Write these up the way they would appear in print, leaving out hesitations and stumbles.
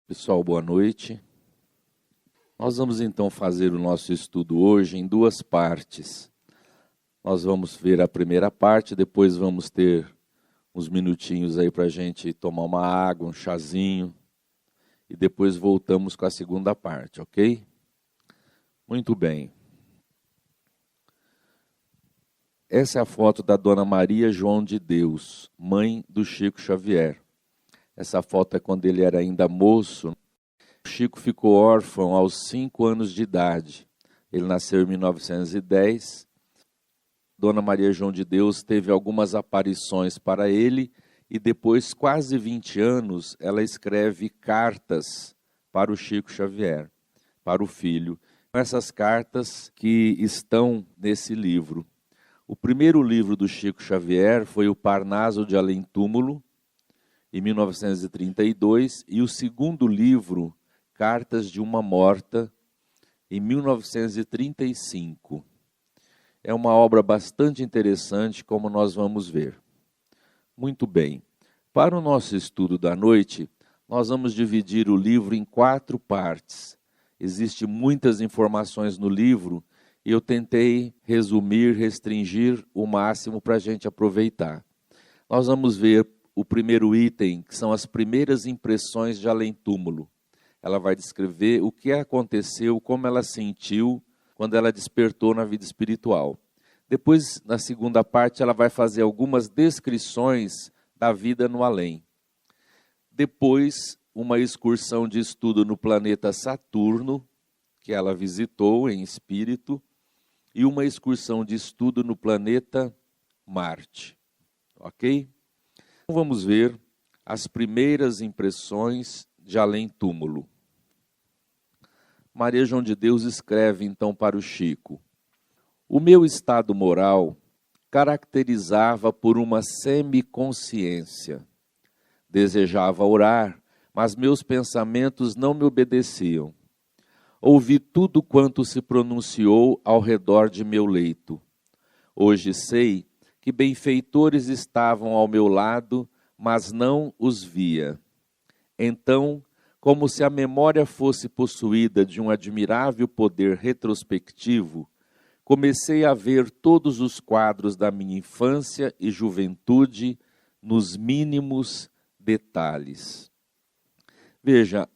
Pessoal, boa noite. Nós vamos então fazer o nosso estudo hoje em duas partes. Nós vamos ver a primeira parte, depois vamos ter uns minutinhos aí para a gente tomar uma água, um chazinho, e depois voltamos com a segunda parte, ok? Muito bem. Essa é a foto da Dona Maria João de Deus, mãe do Chico Xavier. Essa foto é quando ele era ainda moço. O Chico ficou órfão aos 5 anos de idade. Ele nasceu em 1910. Dona Maria João de Deus teve algumas aparições para ele e depois, quase 20 anos, ela escreve cartas para o Chico Xavier, para o filho. Essas cartas que estão nesse livro. O primeiro livro do Chico Xavier foi o Parnaso de Além Túmulo, em 1932, e o segundo livro, Cartas de uma Morta, em 1935. É uma obra bastante interessante, como nós vamos ver. Muito bem. Para o nosso estudo da noite, nós vamos dividir o livro em 4 partes. Existem muitas informações no livro e eu tentei resumir, restringir o máximo para a gente aproveitar. Nós vamos ver o primeiro item, que são as primeiras impressões de Além Túmulo. Ela vai descrever o que aconteceu, como ela sentiu quando ela despertou na vida espiritual. Depois, na segunda parte, ela vai fazer algumas descrições da vida no além. Depois, uma excursão de estudo no planeta Saturno, que ela visitou em espírito, e uma excursão de estudo no planeta Marte. Ok? Vamos ver as primeiras impressões de Além Túmulo. Maria João de Deus escreve então para o Chico: o meu estado moral caracterizava por uma semiconsciência. Desejava orar, mas meus pensamentos não me obedeciam. Ouvi tudo quanto se pronunciou ao redor de meu leito. Hoje sei que benfeitores estavam ao meu lado, mas não os via. Então, como se a memória fosse possuída de um admirável poder retrospectivo, comecei a ver todos os quadros da minha infância e juventude nos mínimos detalhes. Veja,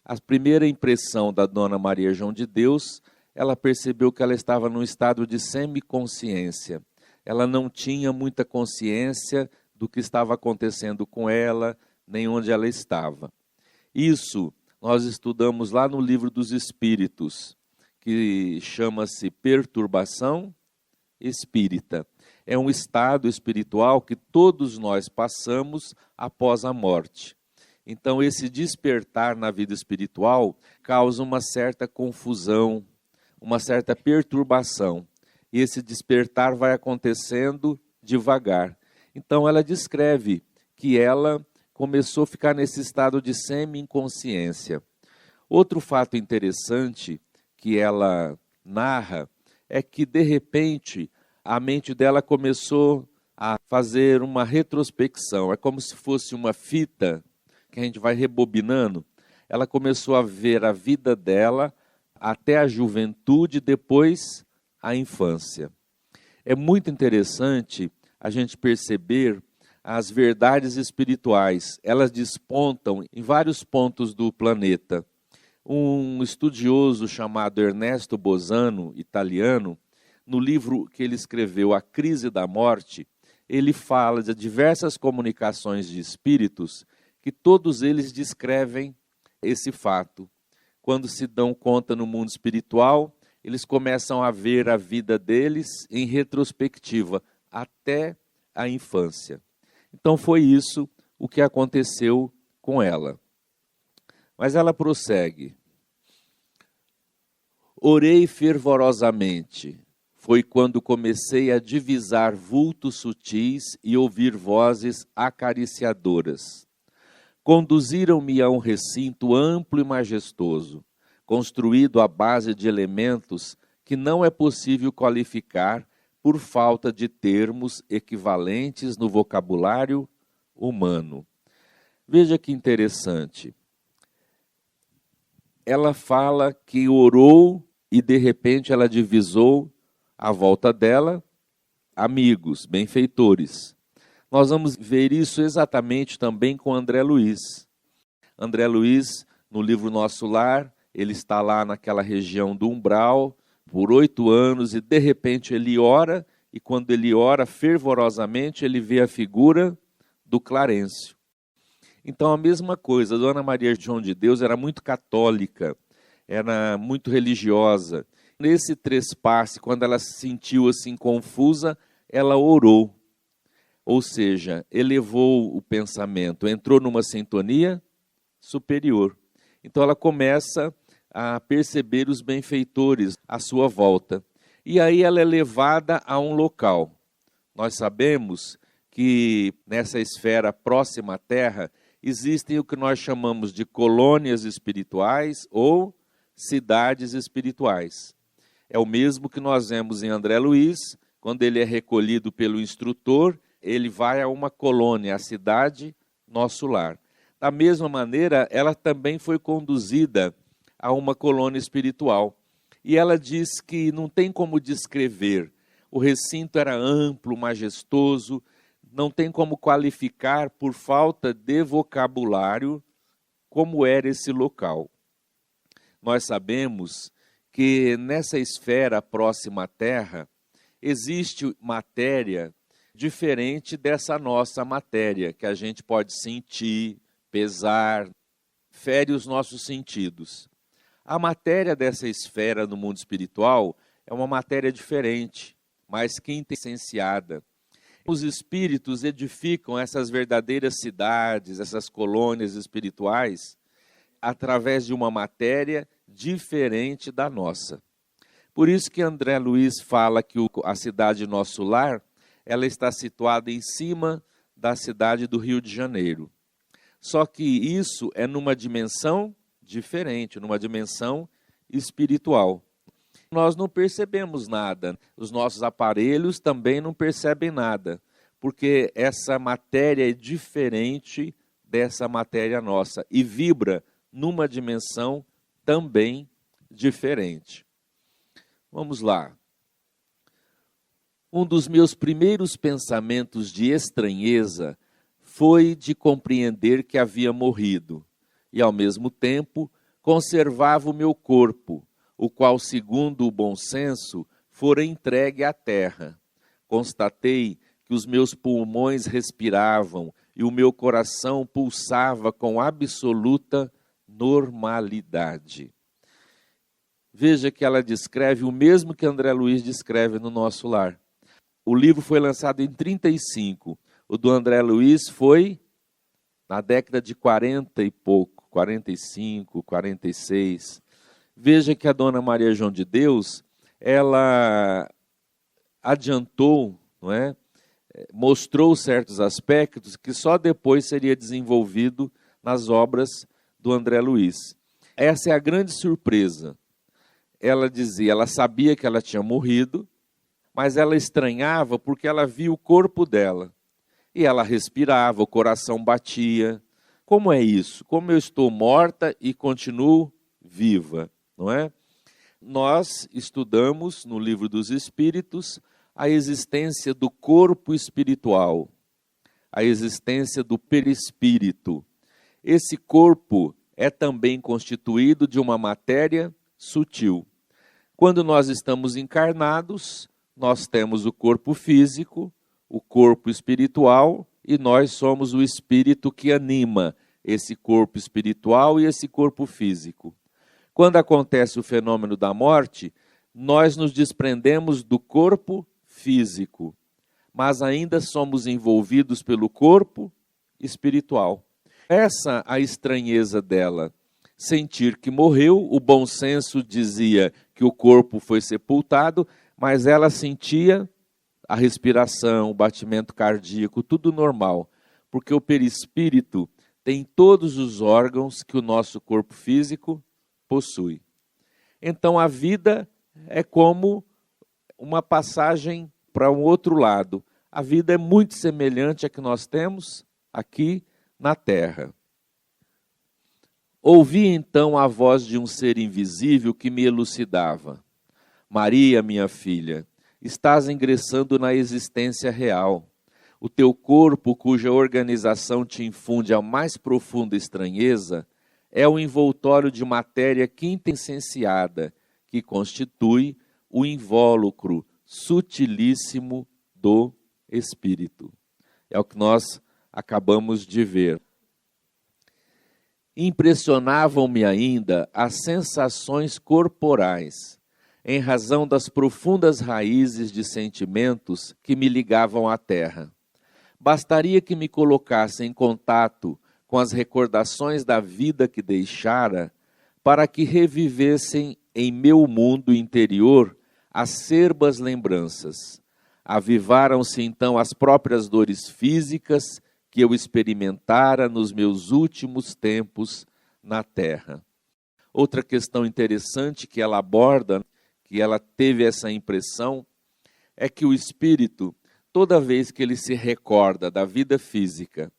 a primeira impressão da Dona Maria João de Deus, ela percebeu que ela estava num estado de semiconsciência. Ela não tinha muita consciência do que estava acontecendo com ela, nem onde ela estava. Isso nós estudamos lá no Livro dos Espíritos, que chama-se Perturbação Espírita. É um estado espiritual que todos nós passamos após a morte. Então, esse despertar na vida espiritual causa uma certa confusão, uma certa perturbação. E esse despertar vai acontecendo devagar. Então, ela descreve que ela começou a ficar nesse estado de semi-inconsciência. Outro fato interessante que ela narra é que, de repente, a mente dela começou a fazer uma retrospecção. É como se fosse uma fita que a gente vai rebobinando. Ela começou a ver a vida dela até a juventude, depois a infância. É muito interessante a gente perceber as verdades espirituais. Elas despontam em vários pontos do planeta. Um estudioso chamado Ernesto Bosano, italiano, no livro que ele escreveu, A Crise da Morte, ele fala de diversas comunicações de espíritos que todos eles descrevem esse fato. Quando se dão conta no mundo espiritual, eles começam a ver a vida deles em retrospectiva, até a infância. Então foi isso o que aconteceu com ela. Mas ela prossegue. Orei fervorosamente. Foi quando comecei a divisar vultos sutis e ouvir vozes acariciadoras. Conduziram-me a um recinto amplo e majestoso, construído à base de elementos que não é possível qualificar por falta de termos equivalentes no vocabulário humano. Veja que interessante. ela fala que orou e de repente ela divisou à volta dela amigos, benfeitores. Nós vamos ver isso exatamente também com André Luiz. André Luiz, no livro Nosso Lar, ele está lá naquela região do umbral por 8 anos e de repente ele ora, e quando ele ora fervorosamente, ele vê a figura do Clarencio. Então a mesma coisa, a Dona Maria João de Deus era muito católica, era muito religiosa. Nesse trespasse, quando ela se sentiu assim confusa, ela orou. Ou seja, elevou o pensamento, entrou numa sintonia superior. Então ela começa a perceber os benfeitores à sua volta. E aí ela é levada a um local. Nós sabemos que nessa esfera próxima à Terra existem o que nós chamamos de colônias espirituais ou cidades espirituais. É o mesmo que nós vemos em André Luiz, quando ele é recolhido pelo instrutor, ele vai a uma colônia, a cidade Nosso Lar. Da mesma maneira, ela também foi conduzida a uma colônia espiritual. E ela diz que não tem como descrever. O recinto era amplo, majestoso, não tem como qualificar por falta de vocabulário como era esse local. Nós sabemos que nessa esfera próxima à Terra existe matéria diferente dessa nossa matéria, que a gente pode sentir, pesar, fere os nossos sentidos. A matéria dessa esfera no mundo espiritual é uma matéria diferente, mais quintessenciada. Os espíritos edificam essas verdadeiras cidades, essas colônias espirituais, através de uma matéria diferente da nossa. Por isso que André Luiz fala que a cidade Nosso Lar, ela está situada em cima da cidade do Rio de Janeiro. Só que isso é numa dimensão diferente, numa dimensão espiritual. Nós não percebemos nada, os nossos aparelhos também não percebem nada, porque essa matéria é diferente dessa matéria nossa e vibra numa dimensão também diferente. Vamos lá. Um dos meus primeiros pensamentos de estranheza foi de compreender que havia morrido e, ao mesmo tempo, conservava o meu corpo, o qual, segundo o bom senso, fora entregue à terra. Constatei que os meus pulmões respiravam e o meu coração pulsava com absoluta normalidade. Veja que ela descreve o mesmo que André Luiz descreve no Nosso Lar. O livro foi lançado em 1935. O do André Luiz foi na década de 40 e pouco, 45, 46. Veja que a Dona Maria João de Deus, ela adiantou, não é? Mostrou certos aspectos que só depois seria desenvolvido nas obras do André Luiz. Essa é a grande surpresa. Ela dizia, ela sabia que ela tinha morrido, mas ela estranhava porque ela via o corpo dela. E ela respirava, o coração batia. Como é isso? Como eu estou morta e continuo viva, não é? Nós estudamos no Livro dos Espíritos a existência do corpo espiritual, a existência do perispírito. Esse corpo é também constituído de uma matéria sutil. Quando nós estamos encarnados, nós temos o corpo físico, o corpo espiritual, e nós somos o espírito que anima esse corpo espiritual e esse corpo físico. Quando acontece o fenômeno da morte, nós nos desprendemos do corpo físico, mas ainda somos envolvidos pelo corpo espiritual. Essa a estranheza dela. Sentir que morreu, o bom senso dizia que o corpo foi sepultado, mas ela sentia a respiração, o batimento cardíaco, tudo normal, porque o perispírito tem todos os órgãos que o nosso corpo físico possui. Então a vida é como uma passagem para um outro lado. A vida é muito semelhante à que nós temos aqui na Terra. Ouvi então a voz de um ser invisível que me elucidava. Maria, minha filha, estás ingressando na existência real. O teu corpo, cuja organização te infunde a mais profunda estranheza, é o envoltório de matéria quintessenciada, que constitui o invólucro sutilíssimo do espírito. É o que nós acabamos de ver. Impressionavam-me ainda as sensações corporais, em razão das profundas raízes de sentimentos que me ligavam à terra. Bastaria que me colocasse em contato com as recordações da vida que deixara, para que revivessem em meu mundo interior acerbas lembranças. Avivaram-se então as próprias dores físicas que eu experimentara nos meus últimos tempos na terra. Outra questão interessante que ela aborda, que ela teve essa impressão, é que o espírito, toda vez que ele se recorda da vida física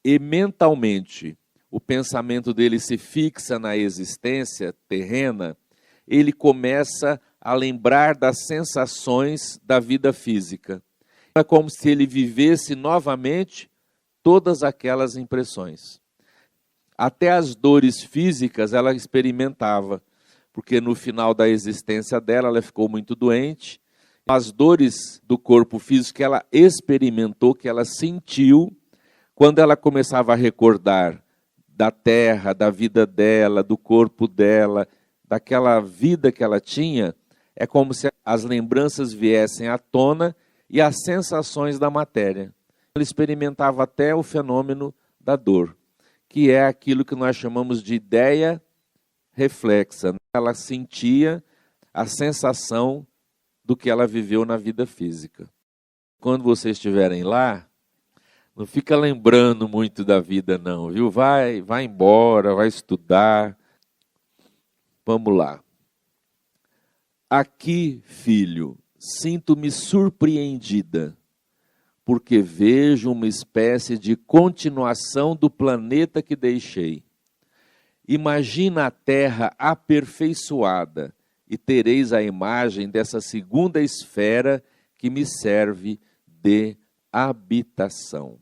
e mentalmente o pensamento dele se fixa na existência terrena, ele começa a lembrar das sensações da vida física. É como se ele vivesse novamente todas aquelas impressões. Até as dores físicas ela experimentava, porque no final da existência dela ela ficou muito doente. As dores do corpo físico que ela experimentou, que ela sentiu, quando ela começava a recordar da terra, da vida dela, do corpo dela, daquela vida que ela tinha, é como se as lembranças viessem à tona e as sensações da matéria. Ela experimentava até o fenômeno da dor, que é aquilo que nós chamamos de ideia reflexa. Ela sentia a sensação do que ela viveu na vida física. Quando vocês estiverem lá, não fica lembrando muito da vida não, viu? Vai embora, vai estudar. Vamos lá. Aqui, filho, sinto-me surpreendida, porque vejo uma espécie de continuação do planeta que deixei. Imagina a Terra aperfeiçoada e tereis a imagem dessa segunda esfera que me serve de habitação.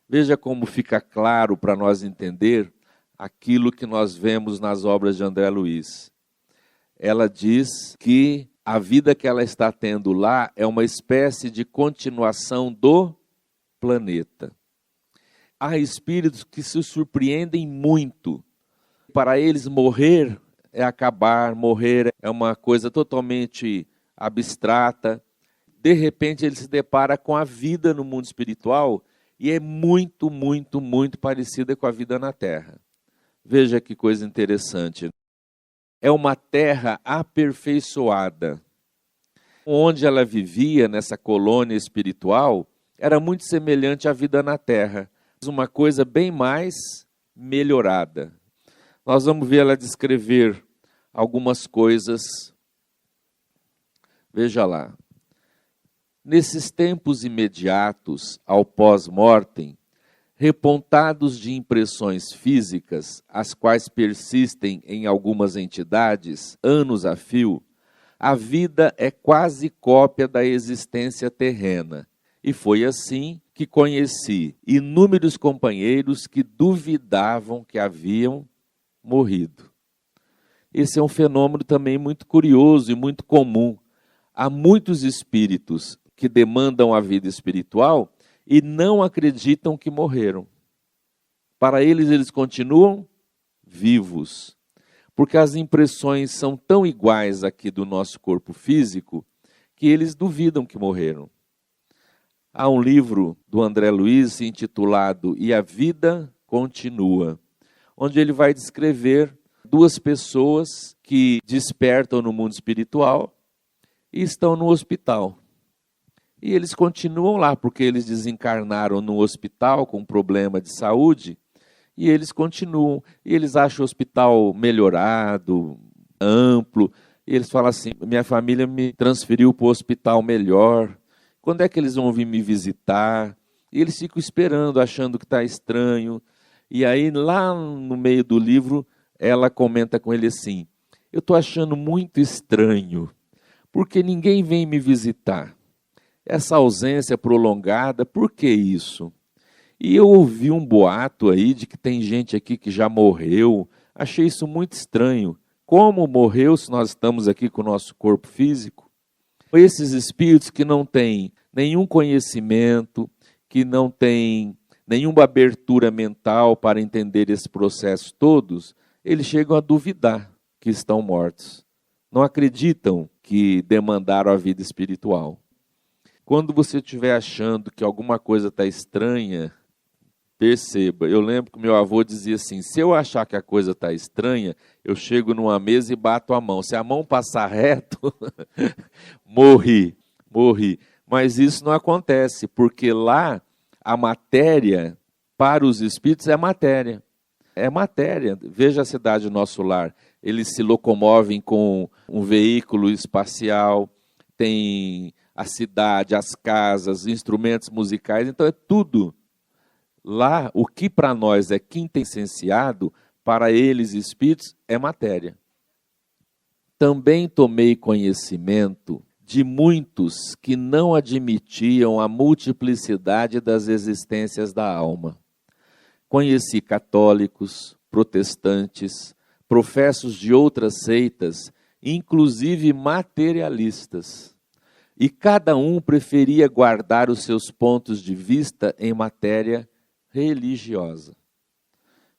Veja como fica claro para nós entender aquilo que nós vemos nas obras de André Luiz. Ela diz que a vida que ela está tendo lá é uma espécie de continuação do planeta. Há espíritos que se surpreendem muito. Para eles, morrer é acabar, morrer é uma coisa totalmente abstrata. De repente, ele se depara com a vida no mundo espiritual e é muito, muito, muito parecida com a vida na Terra. Veja que coisa interessante. É uma terra aperfeiçoada. Onde ela vivia, nessa colônia espiritual, era muito semelhante à vida na Terra. Uma coisa bem mais melhorada. Nós vamos ver ela descrever algumas coisas. Veja lá. Nesses tempos imediatos ao pós-mortem, repontados de impressões físicas, as quais persistem em algumas entidades, anos a fio, a vida é quase cópia da existência terrena. E foi assim que conheci inúmeros companheiros que duvidavam que haviam morrido. Esse é um fenômeno também muito curioso e muito comum. Há muitos espíritos que demandam a vida espiritual e não acreditam que morreram. Para eles, eles continuam vivos, porque as impressões são tão iguais aqui do nosso corpo físico que eles duvidam que morreram. Há um livro do André Luiz intitulado E a Vida Continua, onde ele vai descrever duas pessoas que despertam no mundo espiritual e estão no hospital. E eles continuam lá, porque eles desencarnaram no hospital com problema de saúde, e eles continuam. E eles acham o hospital melhorado, amplo, e eles falam assim, minha família me transferiu para o hospital melhor, quando é que eles vão vir me visitar? E eles ficam esperando, achando que está estranho. E aí, lá no meio do livro, ela comenta com ele assim: eu estou achando muito estranho, porque ninguém vem me visitar. Essa ausência prolongada, por que isso? E eu ouvi um boato aí de que tem gente aqui que já morreu. Achei isso muito estranho. Como morreu se nós estamos aqui com o nosso corpo físico? Esses espíritos que não têm nenhum conhecimento, que não têm nenhuma abertura mental para entender esse processo todos, eles chegam a duvidar que estão mortos. Não acreditam que demandaram a vida espiritual. Quando você estiver achando que alguma coisa está estranha, perceba. Eu lembro que meu avô dizia assim: se eu achar que a coisa está estranha, eu chego numa mesa e bato a mão. Se a mão passar reto, morri. Mas isso não acontece, porque lá a matéria, para os espíritos, é matéria. É matéria. Veja a cidade Nosso Lar. Eles se locomovem com um veículo espacial, tem a cidade, as casas, instrumentos musicais, então é tudo. Lá, o que para nós é quintessenciado, para eles, espíritos, é matéria. Também tomei conhecimento de muitos que não admitiam a multiplicidade das existências da alma. Conheci católicos, protestantes, professos de outras seitas, inclusive materialistas. E cada um preferia guardar os seus pontos de vista em matéria religiosa.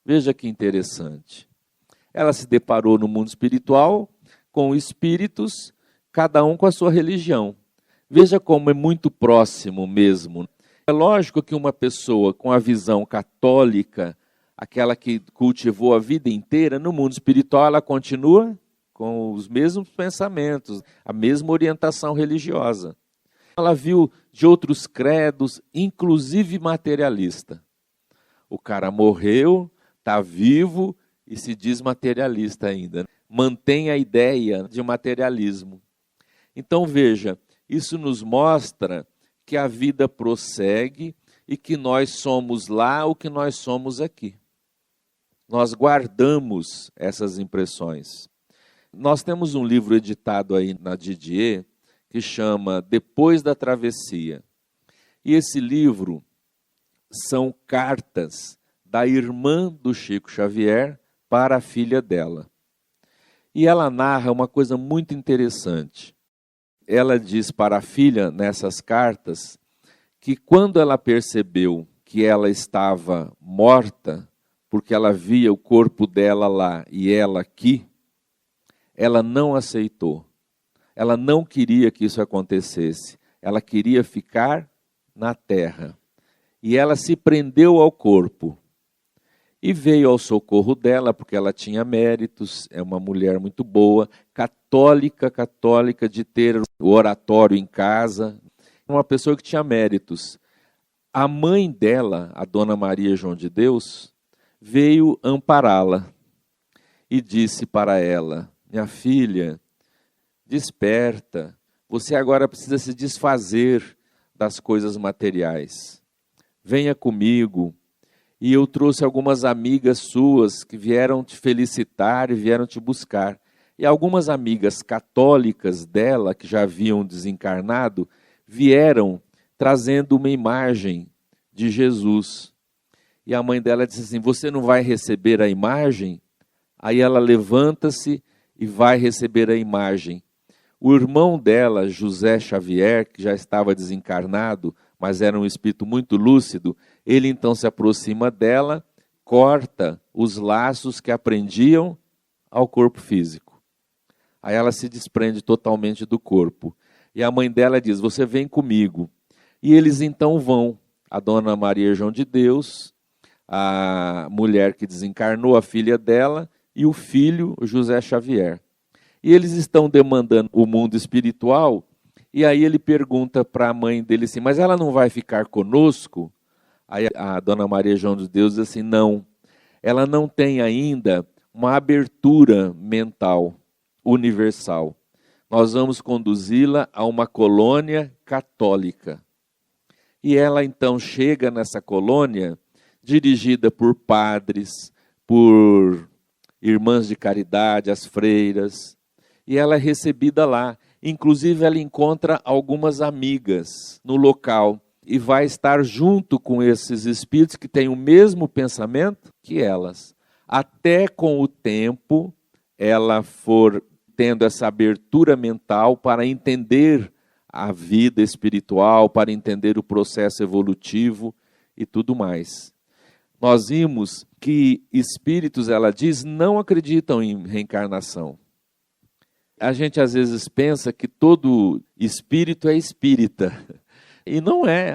Veja que interessante. Ela se deparou no mundo espiritual com espíritos, cada um com a sua religião. Veja como é muito próximo mesmo. É lógico que uma pessoa com a visão católica, aquela que cultivou a vida inteira, no mundo espiritual ela continua com os mesmos pensamentos, a mesma orientação religiosa. Ela viu de outros credos, inclusive materialista. O cara morreu, está vivo e se diz materialista ainda. Mantém a ideia de materialismo. Então veja, isso nos mostra que a vida prossegue e que nós somos lá o que nós somos aqui. Nós guardamos essas impressões. Nós temos um livro editado aí na Didier que chama Depois da Travessia. E esse livro são cartas da irmã do Chico Xavier para a filha dela. E ela narra uma coisa muito interessante. Ela diz para a filha, nessas cartas, que quando ela percebeu que ela estava morta, porque ela via o corpo dela lá e ela aqui, ela não aceitou. Ela não queria que isso acontecesse. Ela queria ficar na terra. E ela se prendeu ao corpo. E veio ao socorro dela, porque ela tinha méritos, é uma mulher muito boa, católica de ter o oratório em casa, uma pessoa que tinha méritos. A mãe dela, a Dona Maria João de Deus, veio ampará-la e disse para ela: minha filha, desperta, você agora precisa se desfazer das coisas materiais. Venha comigo. E eu trouxe algumas amigas suas que vieram te felicitar e vieram te buscar. E algumas amigas católicas dela, que já haviam desencarnado, vieram trazendo uma imagem de Jesus. E a mãe dela disse assim: você não vai receber a imagem? Aí ela levanta-se e vai receber a imagem. O irmão dela, José Xavier, que já estava desencarnado, mas era um espírito muito lúcido, ele então se aproxima dela, corta os laços que a prendiam ao corpo físico. Aí ela se desprende totalmente do corpo. E a mãe dela diz: você vem comigo. E eles então vão, a Dona Maria João de Deus, a mulher que desencarnou, a filha dela, e o filho, José Xavier. E eles estão demandando o mundo espiritual. E aí ele pergunta para a mãe dele assim: mas ela não vai ficar conosco? Aí a Dona Maria João de Deus diz assim: não, ela não tem ainda uma abertura mental universal. Nós vamos conduzi-la a uma colônia católica. E ela então chega nessa colônia dirigida por padres, por irmãs de caridade, as freiras, e ela é recebida lá. Inclusive, ela encontra algumas amigas no local e vai estar junto com esses espíritos que têm o mesmo pensamento que elas. Até com o tempo, ela for tendo essa abertura mental para entender a vida espiritual, para entender o processo evolutivo e tudo mais. Nós vimos que espíritos, ela diz, não acreditam em reencarnação. A gente às vezes pensa que todo espírito é espírita, e não é.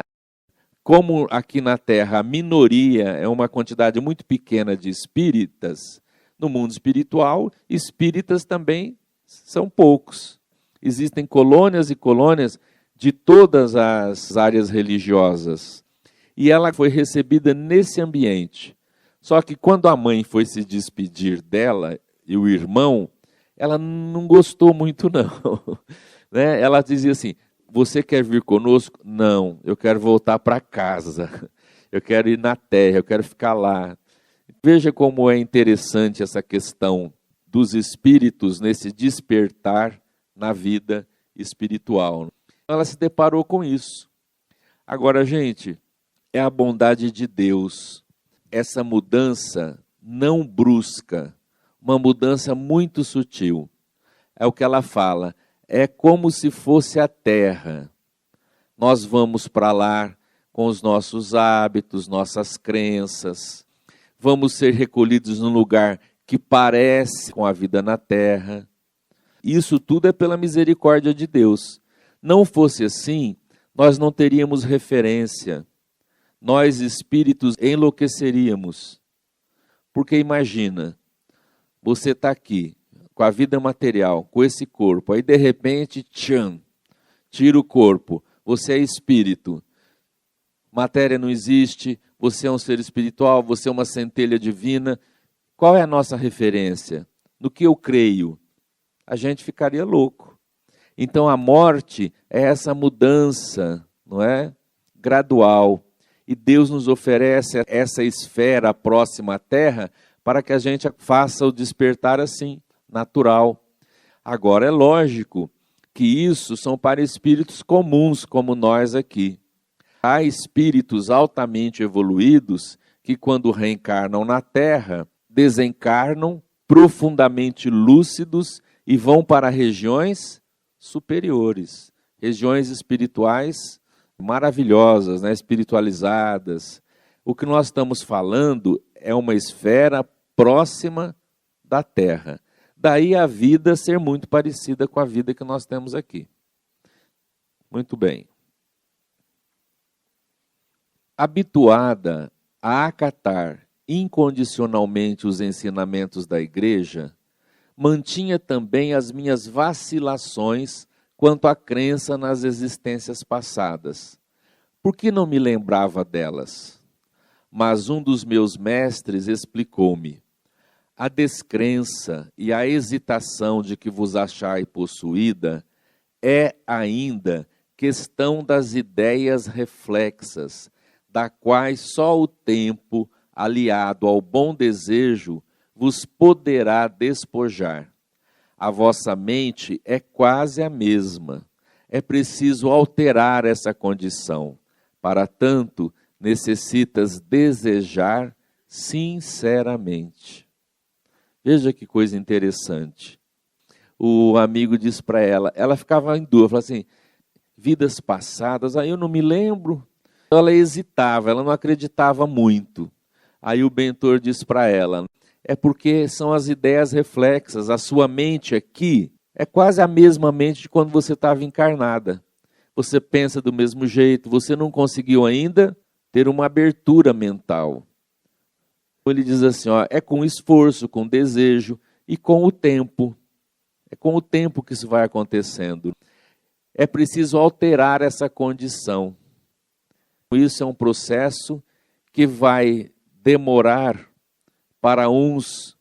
Como aqui na Terra a minoria é uma quantidade muito pequena de espíritas, no mundo espiritual, espíritas também são poucos. Existem colônias e colônias de todas as áreas religiosas. E ela foi recebida nesse ambiente. Só que quando a mãe foi se despedir dela e o irmão, ela não gostou muito, não. Né? Ela dizia assim, você quer vir conosco? Não, eu quero voltar para casa. Eu quero ir na terra, eu quero ficar lá. Veja como é interessante essa questão dos espíritos nesse despertar na vida espiritual. Ela se deparou com isso. Agora, gente, é a bondade de Deus. Essa mudança não brusca, uma mudança muito sutil. É o que ela fala, é como se fosse a terra. Nós vamos para lá com os nossos hábitos, nossas crenças, vamos ser recolhidos num lugar que parece com a vida na terra. Isso tudo é pela misericórdia de Deus. Não fosse assim, nós não teríamos referência. Nós, espíritos, enlouqueceríamos. Porque imagina, você está aqui, com a vida material, com esse corpo, aí de repente, tira o corpo, você é espírito, matéria não existe, você é um ser espiritual, você é uma centelha divina. Qual é a nossa referência? No que eu creio? A gente ficaria louco. Então a morte é essa mudança, não é? Gradual. E Deus nos oferece essa esfera próxima à Terra para que a gente faça o despertar assim, natural. Agora é lógico que isso são para espíritos comuns como nós aqui. Há espíritos altamente evoluídos que quando reencarnam na Terra, desencarnam profundamente lúcidos e vão para regiões superiores, regiões espirituais maravilhosas, né? Espiritualizadas. O que nós estamos falando é uma esfera próxima da Terra. Daí a vida ser muito parecida com a vida que nós temos aqui. Muito bem. Habituada a acatar incondicionalmente os ensinamentos da Igreja, mantinha também as minhas vacilações quanto à crença nas existências passadas. Por que não me lembrava delas? Mas um dos meus mestres explicou-me: a descrença e a hesitação de que vos achai possuída é ainda questão das ideias reflexas, da quais só o tempo, aliado ao bom desejo, vos poderá despojar. A vossa mente é quase a mesma. É preciso alterar essa condição. Para tanto, necessitas desejar sinceramente. Veja que coisa interessante. O amigo disse para ela ficava em dúvida, falava assim, vidas passadas, aí eu não me lembro. Ela hesitava, ela não acreditava muito. Aí o bentor disse para ela, é porque são as ideias reflexas, a sua mente aqui é quase a mesma mente de quando você estava encarnada. Você pensa do mesmo jeito, você não conseguiu ainda ter uma abertura mental. Ele diz assim, ó, é com esforço, com desejo e com o tempo. É com o tempo que isso vai acontecendo. É preciso alterar essa condição. Isso é um processo que vai demorar para uns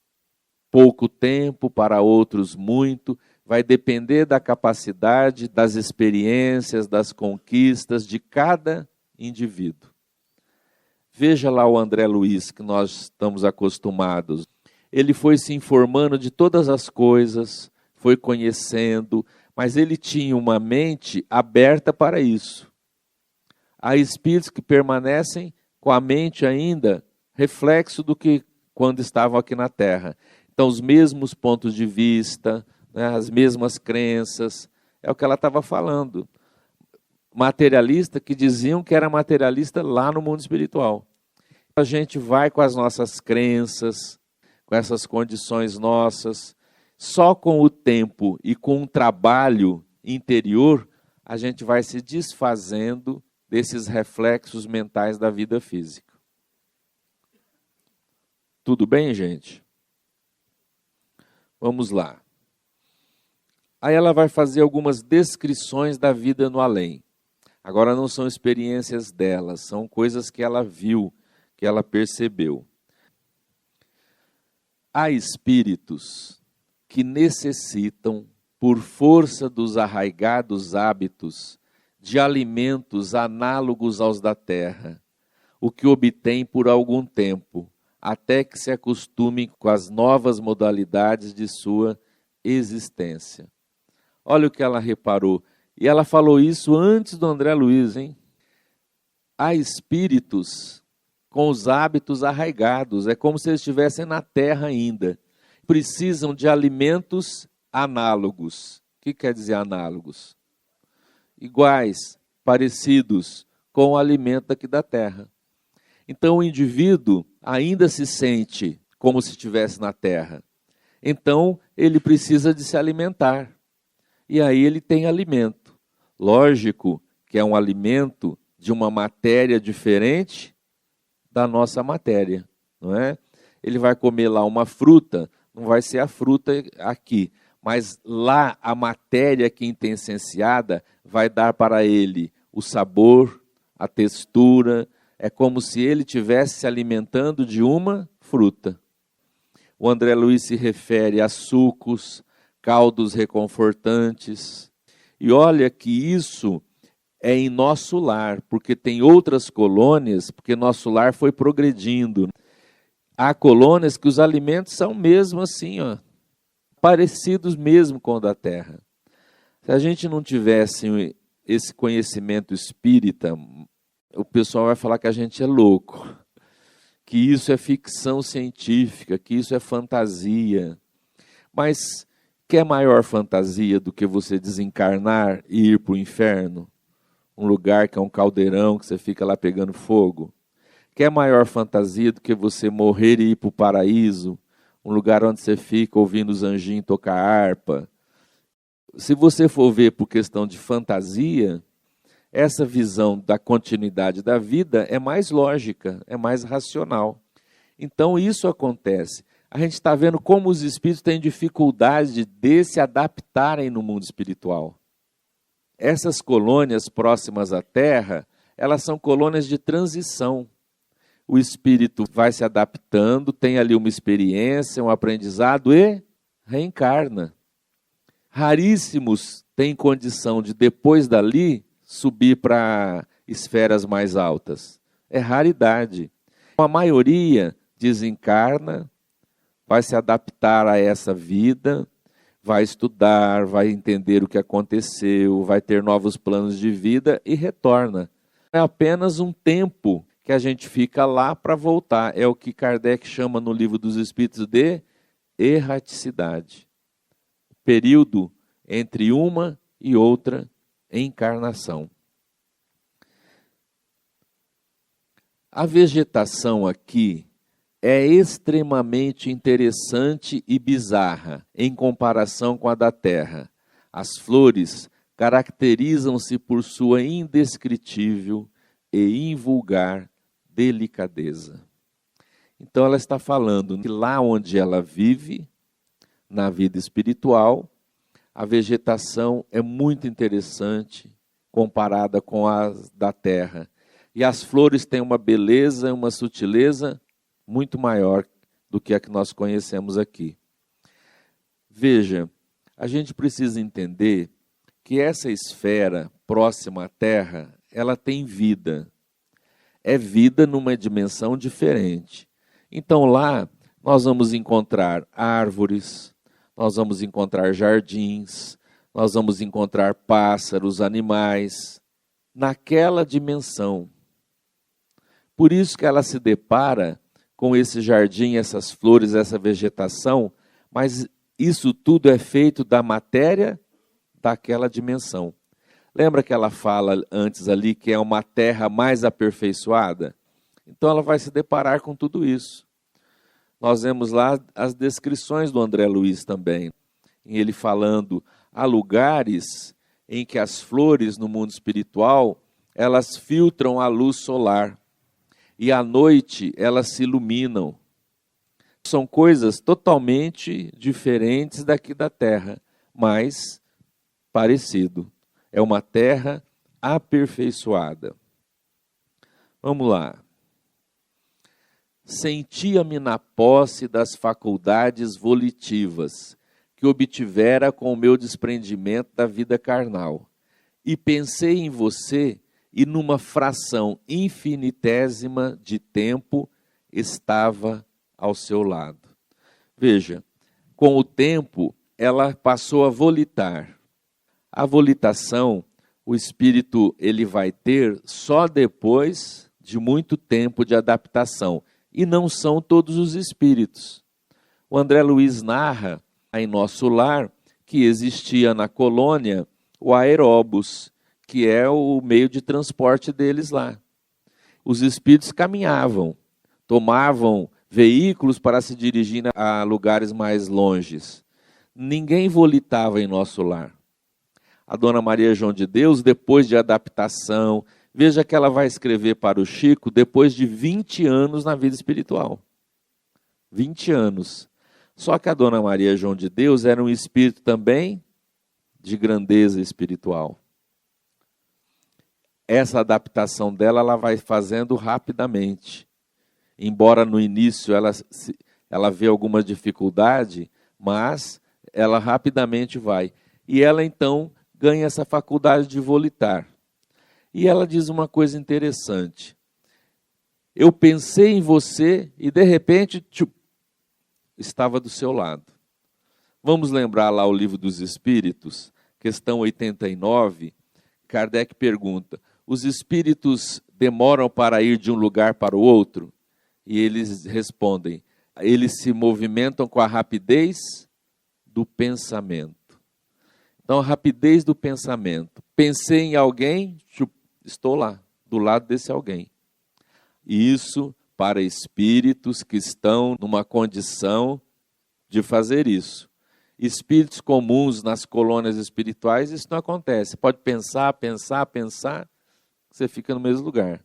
pouco tempo, para outros muito. Vai depender da capacidade, das experiências, das conquistas de cada indivíduo. Veja lá o André Luiz, que nós estamos acostumados. Ele foi se informando de todas as coisas, foi conhecendo, mas ele tinha uma mente aberta para isso. Há espíritos que permanecem com a mente ainda reflexo do que quando estavam aqui na Terra. Então, os mesmos pontos de vista, né, as mesmas crenças, é o que ela estava falando. Materialista que diziam que era materialista lá no mundo espiritual. A gente vai com as nossas crenças, com essas condições nossas, só com o tempo e com um trabalho interior, a gente vai se desfazendo desses reflexos mentais da vida física. Tudo bem, gente? Vamos lá. Aí ela vai fazer algumas descrições da vida no além. Agora não são experiências dela, são coisas que ela viu, que ela percebeu. Há espíritos que necessitam, por força dos arraigados hábitos, de alimentos análogos aos da terra, o que obtém por algum tempo, até que se acostumem com as novas modalidades de sua existência. Olha o que ela reparou. E ela falou isso antes do André Luiz, hein? Há espíritos com os hábitos arraigados, é como se eles estivessem na terra ainda. Precisam de alimentos análogos. O que quer dizer análogos? Iguais, parecidos com o alimento aqui da terra. Então o indivíduo ainda se sente como se estivesse na terra. Então ele precisa de se alimentar. E aí ele tem alimento. Lógico que é um alimento de uma matéria diferente da nossa matéria, não é? Ele vai comer lá uma fruta, não vai ser a fruta aqui, mas lá a matéria quintessenciada vai dar para ele o sabor, a textura, é como se ele estivesse se alimentando de uma fruta. O André Luiz se refere a sucos, caldos reconfortantes, e olha que isso é em nosso lar, porque tem outras colônias, porque nosso lar foi progredindo. Há colônias que os alimentos são mesmo assim, ó, parecidos mesmo com o da terra. Se a gente não tivesse esse conhecimento espírita, o pessoal vai falar que a gente é louco, que isso é ficção científica, que isso é fantasia. Mas quer maior fantasia do que você desencarnar e ir para o inferno? Um lugar que é um caldeirão, que você fica lá pegando fogo? Quer maior fantasia do que você morrer e ir para o paraíso? Um lugar onde você fica ouvindo os anjinhos tocar harpa? Se você for ver por questão de fantasia, essa visão da continuidade da vida é mais lógica, é mais racional. Então isso acontece. A gente está vendo como os espíritos têm dificuldade de se adaptarem no mundo espiritual. Essas colônias próximas à Terra, elas são colônias de transição. O espírito vai se adaptando, tem ali uma experiência, um aprendizado e reencarna. Raríssimos têm condição de, depois dali, subir para esferas mais altas. É raridade. A maioria desencarna, vai se adaptar a essa vida, vai estudar, vai entender o que aconteceu, vai ter novos planos de vida e retorna. É apenas um tempo que a gente fica lá para voltar. É o que Kardec chama no Livro dos Espíritos de erraticidade. Período entre uma e outra encarnação. A vegetação aqui é extremamente interessante e bizarra em comparação com a da Terra. As flores caracterizam-se por sua indescritível e invulgar delicadeza. Então ela está falando que lá onde ela vive, na vida espiritual, a vegetação é muito interessante comparada com a da Terra. E as flores têm uma beleza, uma sutileza muito maior do que a que nós conhecemos aqui. Veja, a gente precisa entender que essa esfera próxima à Terra, ela tem vida. é vida numa dimensão diferente. Então lá nós vamos encontrar árvores, nós vamos encontrar jardins, nós vamos encontrar pássaros, animais, naquela dimensão. Por isso que ela se depara com esse jardim, essas flores, essa vegetação, mas isso tudo é feito da matéria daquela dimensão. Lembra que ela fala antes ali que é uma terra mais aperfeiçoada? Então ela vai se deparar com tudo isso. Nós vemos lá as descrições do André Luiz também, ele falando, há lugares em que as flores no mundo espiritual, elas filtram a luz solar, e à noite elas se iluminam. São coisas totalmente diferentes daqui da Terra, mas parecido. É uma terra aperfeiçoada. Vamos lá. Sentia-me na posse das faculdades volitivas, que obtivera com o meu desprendimento da vida carnal, e pensei em você, e numa fração infinitésima de tempo estava ao seu lado. Veja, com o tempo ela passou a volitar. A volitação, o espírito ele vai ter só depois de muito tempo de adaptação, e não são todos os espíritos. O André Luiz narra em Nosso Lar que existia na colônia o aeróbus, que é o meio de transporte deles lá. Os espíritos caminhavam, tomavam veículos para se dirigir a lugares mais longes. Ninguém volitava em Nosso Lar. A Dona Maria João de Deus, depois de adaptação, veja que ela vai escrever para o Chico depois de 20 anos na vida espiritual. 20 anos. Só que a Dona Maria João de Deus era um espírito também de grandeza espiritual. Essa adaptação dela, ela vai fazendo rapidamente. Embora no início ela vê alguma dificuldade, mas ela rapidamente vai. E ela então ganha essa faculdade de volitar. E ela diz uma coisa interessante. Eu pensei em você e de repente estava do seu lado. Vamos lembrar lá o Livro dos Espíritos, questão 89, Kardec pergunta, os espíritos demoram para ir de um lugar para o outro? E eles respondem, eles se movimentam com a rapidez do pensamento. Então, a rapidez do pensamento. Pensei em alguém, estou lá, do lado desse alguém. E isso para espíritos que estão numa condição de fazer isso. Espíritos comuns nas colônias espirituais, isso não acontece. Você pode pensar, você fica no mesmo lugar.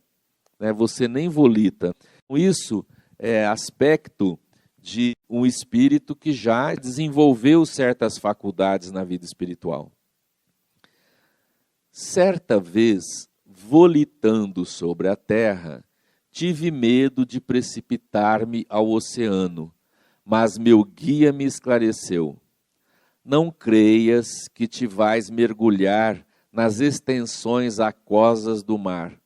Você nem volita. Isso é aspecto de um espírito que já desenvolveu certas faculdades na vida espiritual. Certa vez, volitando sobre a terra, tive medo de precipitar-me ao oceano, mas meu guia me esclareceu. Não creias que te vais mergulhar nas extensões aquosas do mar.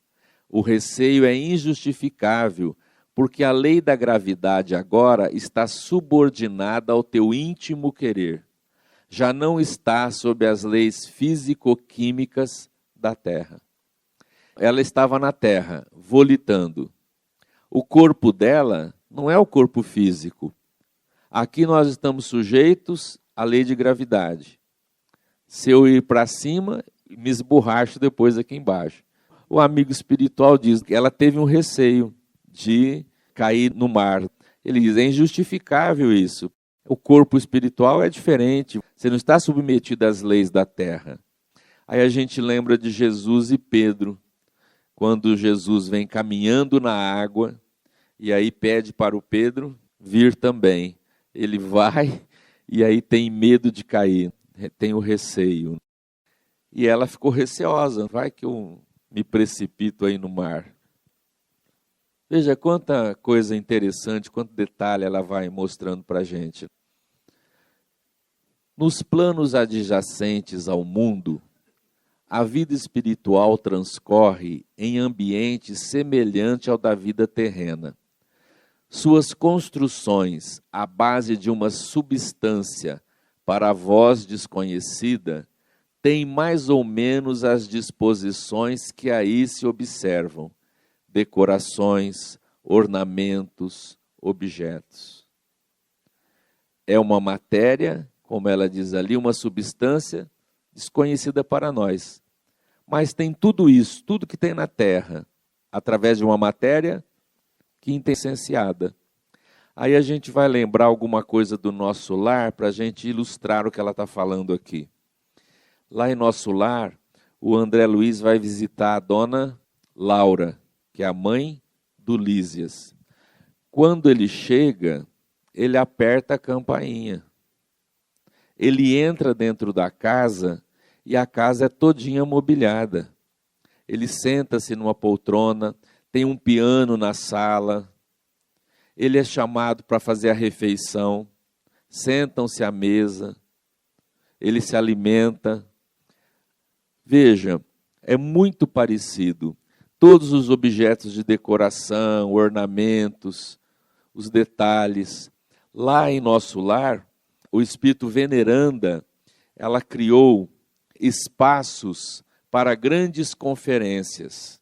O receio é injustificável, porque a lei da gravidade agora está subordinada ao teu íntimo querer. Já não está sob as leis físico-químicas da Terra. Ela estava na Terra, volitando. O corpo dela não é o corpo físico. Aqui nós estamos sujeitos à lei de gravidade. Se eu ir para cima, me esborracho depois aqui embaixo. O amigo espiritual diz que ela teve um receio de cair no mar. Ele diz, é injustificável isso. O corpo espiritual é diferente. Você não está submetido às leis da terra. Aí a gente lembra de Jesus e Pedro. Quando Jesus vem caminhando na água, e aí pede para o Pedro vir também. Ele vai e aí tem medo de cair, tem o receio. E ela ficou receosa, vai que eu me precipito aí no mar. Veja quanta coisa interessante, quanto detalhe ela vai mostrando para a gente. Nos planos adjacentes ao mundo, a vida espiritual transcorre em ambiente semelhante ao da vida terrena. Suas construções, à base de uma substância para a voz desconhecida, têm mais ou menos as disposições que aí se observam: decorações, ornamentos, objetos. É uma matéria, como ela diz ali, uma substância desconhecida para nós. Mas tem tudo isso, tudo que tem na Terra, através de uma matéria quintessenciada. Aí a gente vai lembrar alguma coisa do nosso lar para a gente ilustrar o que ela está falando aqui. Lá em nosso lar, o André Luiz vai visitar a dona Laura, que é a mãe do Lísias. Quando ele chega, ele aperta a campainha. Ele entra dentro da casa e a casa é todinha mobiliada. Ele senta-se numa poltrona, tem um piano na sala. Ele é chamado para fazer a refeição. Sentam-se à mesa. Ele se alimenta. Veja, é muito parecido. Todos os objetos de decoração, ornamentos, os detalhes. Lá em nosso lar, o Espírito Veneranda, ela criou espaços para grandes conferências.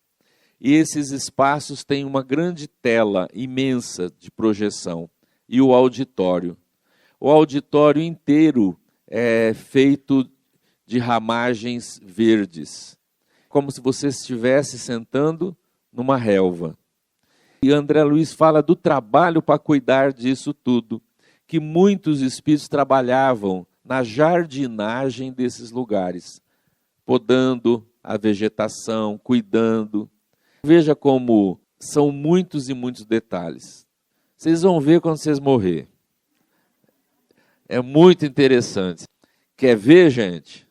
E esses espaços têm uma grande tela imensa de projeção. E o auditório. O auditório inteiro é feito de ramagens verdes, como se você estivesse sentando numa relva. E André Luiz fala do trabalho para cuidar disso tudo, que muitos espíritos trabalhavam na jardinagem desses lugares, podando a vegetação, cuidando. Veja como são muitos e muitos detalhes. Vocês vão ver quando vocês morrer. É muito interessante. Quer ver, gente?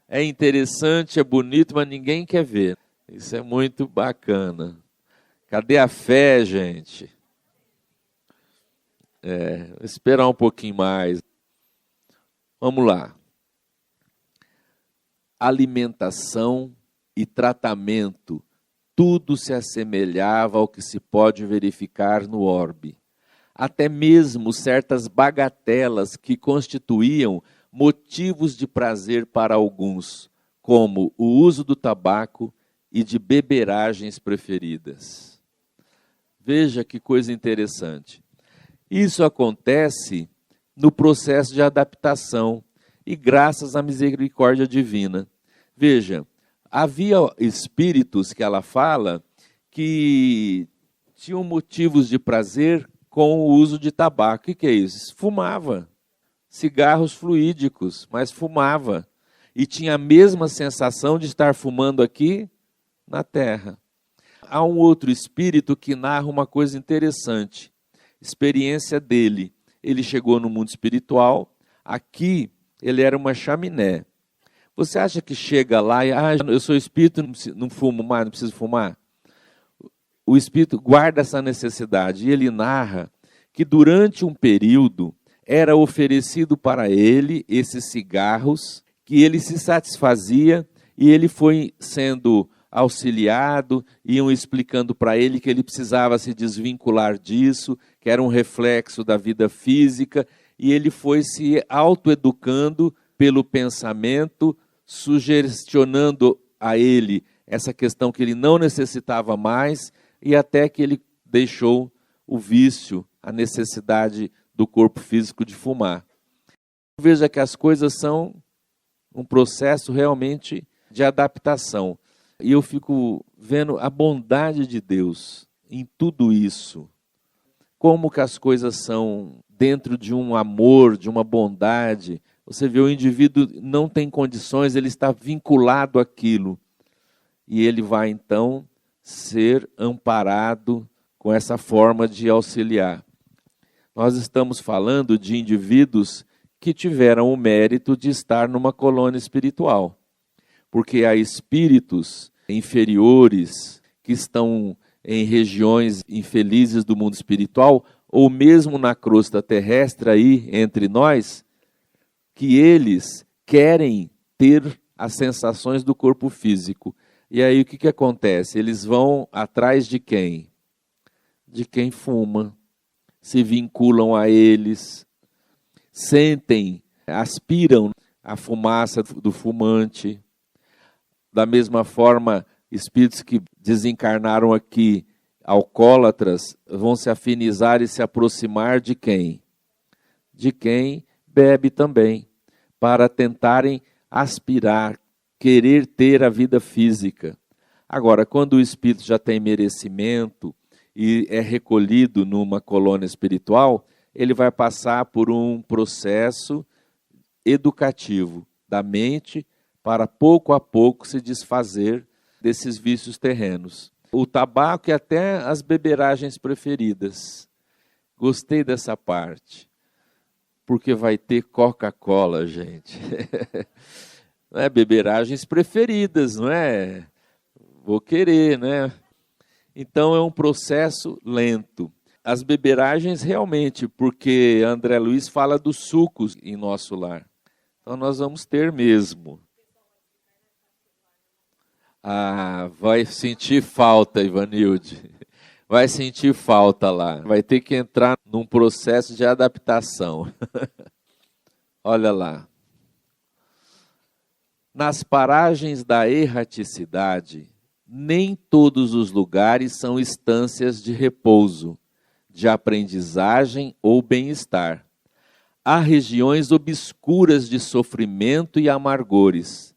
É interessante, é bonito, mas ninguém quer ver. Isso é muito bacana. Cadê a fé, gente? Vou esperar um pouquinho mais. Vamos lá. Alimentação e tratamento, tudo se assemelhava ao que se pode verificar no orbe. Até mesmo certas bagatelas que constituíam motivos de prazer para alguns, como o uso do tabaco e de beberagens preferidas. Veja que coisa interessante. Isso acontece no processo de adaptação e graças à misericórdia divina. Veja, havia espíritos que ela fala que tinham motivos de prazer com o uso de tabaco. O que é isso? Fumava. Cigarros fluídicos, mas fumava. E tinha a mesma sensação de estar fumando aqui na Terra. Há um outro espírito que narra uma coisa interessante. Experiência dele. Ele chegou no mundo espiritual. Aqui, ele era uma chaminé. Você acha que chega lá e, eu sou espírito, não fumo mais, não preciso fumar? O espírito guarda essa necessidade. E ele narra que durante um período era oferecido para ele esses cigarros, que ele se satisfazia e ele foi sendo auxiliado, iam explicando para ele que ele precisava se desvincular disso, que era um reflexo da vida física, e ele foi se autoeducando pelo pensamento, sugestionando a ele essa questão que ele não necessitava mais, e até que ele deixou o vício, a necessidade do corpo físico de fumar. Veja que as coisas são um processo realmente de adaptação. E eu fico vendo a bondade de Deus em tudo isso. Como que as coisas são dentro de um amor, de uma bondade. Você vê, o indivíduo não tem condições, ele está vinculado àquilo. E ele vai, então, ser amparado com essa forma de auxiliar. Nós estamos falando de indivíduos que tiveram o mérito de estar numa colônia espiritual. Porque há espíritos inferiores que estão em regiões infelizes do mundo espiritual, ou mesmo na crosta terrestre aí entre nós, que eles querem ter as sensações do corpo físico. E aí o que acontece? Eles vão atrás de quem? De quem fuma, se vinculam a eles, sentem, aspiram a fumaça do fumante. Da mesma forma, espíritos que desencarnaram aqui, alcoólatras, vão se afinizar e se aproximar de quem? De quem bebe também, para tentarem aspirar, querer ter a vida física. Agora, quando o espírito já tem merecimento e é recolhido numa colônia espiritual, ele vai passar por um processo educativo da mente para pouco a pouco se desfazer desses vícios terrenos. O tabaco e até as beberagens preferidas. Gostei dessa parte, porque vai ter Coca-Cola, gente. Não é? Beberagens preferidas, não é? Vou querer, né? Então é um processo lento. As beberagens realmente, porque André Luiz fala dos sucos em nosso lar. Então nós vamos ter mesmo. Ah, vai sentir falta, Ivanilde. Vai sentir falta lá. Vai ter que entrar num processo de adaptação. Olha lá. Nas paragens da erraticidade, nem todos os lugares são instâncias de repouso, de aprendizagem ou bem-estar. Há regiões obscuras de sofrimento e amargores.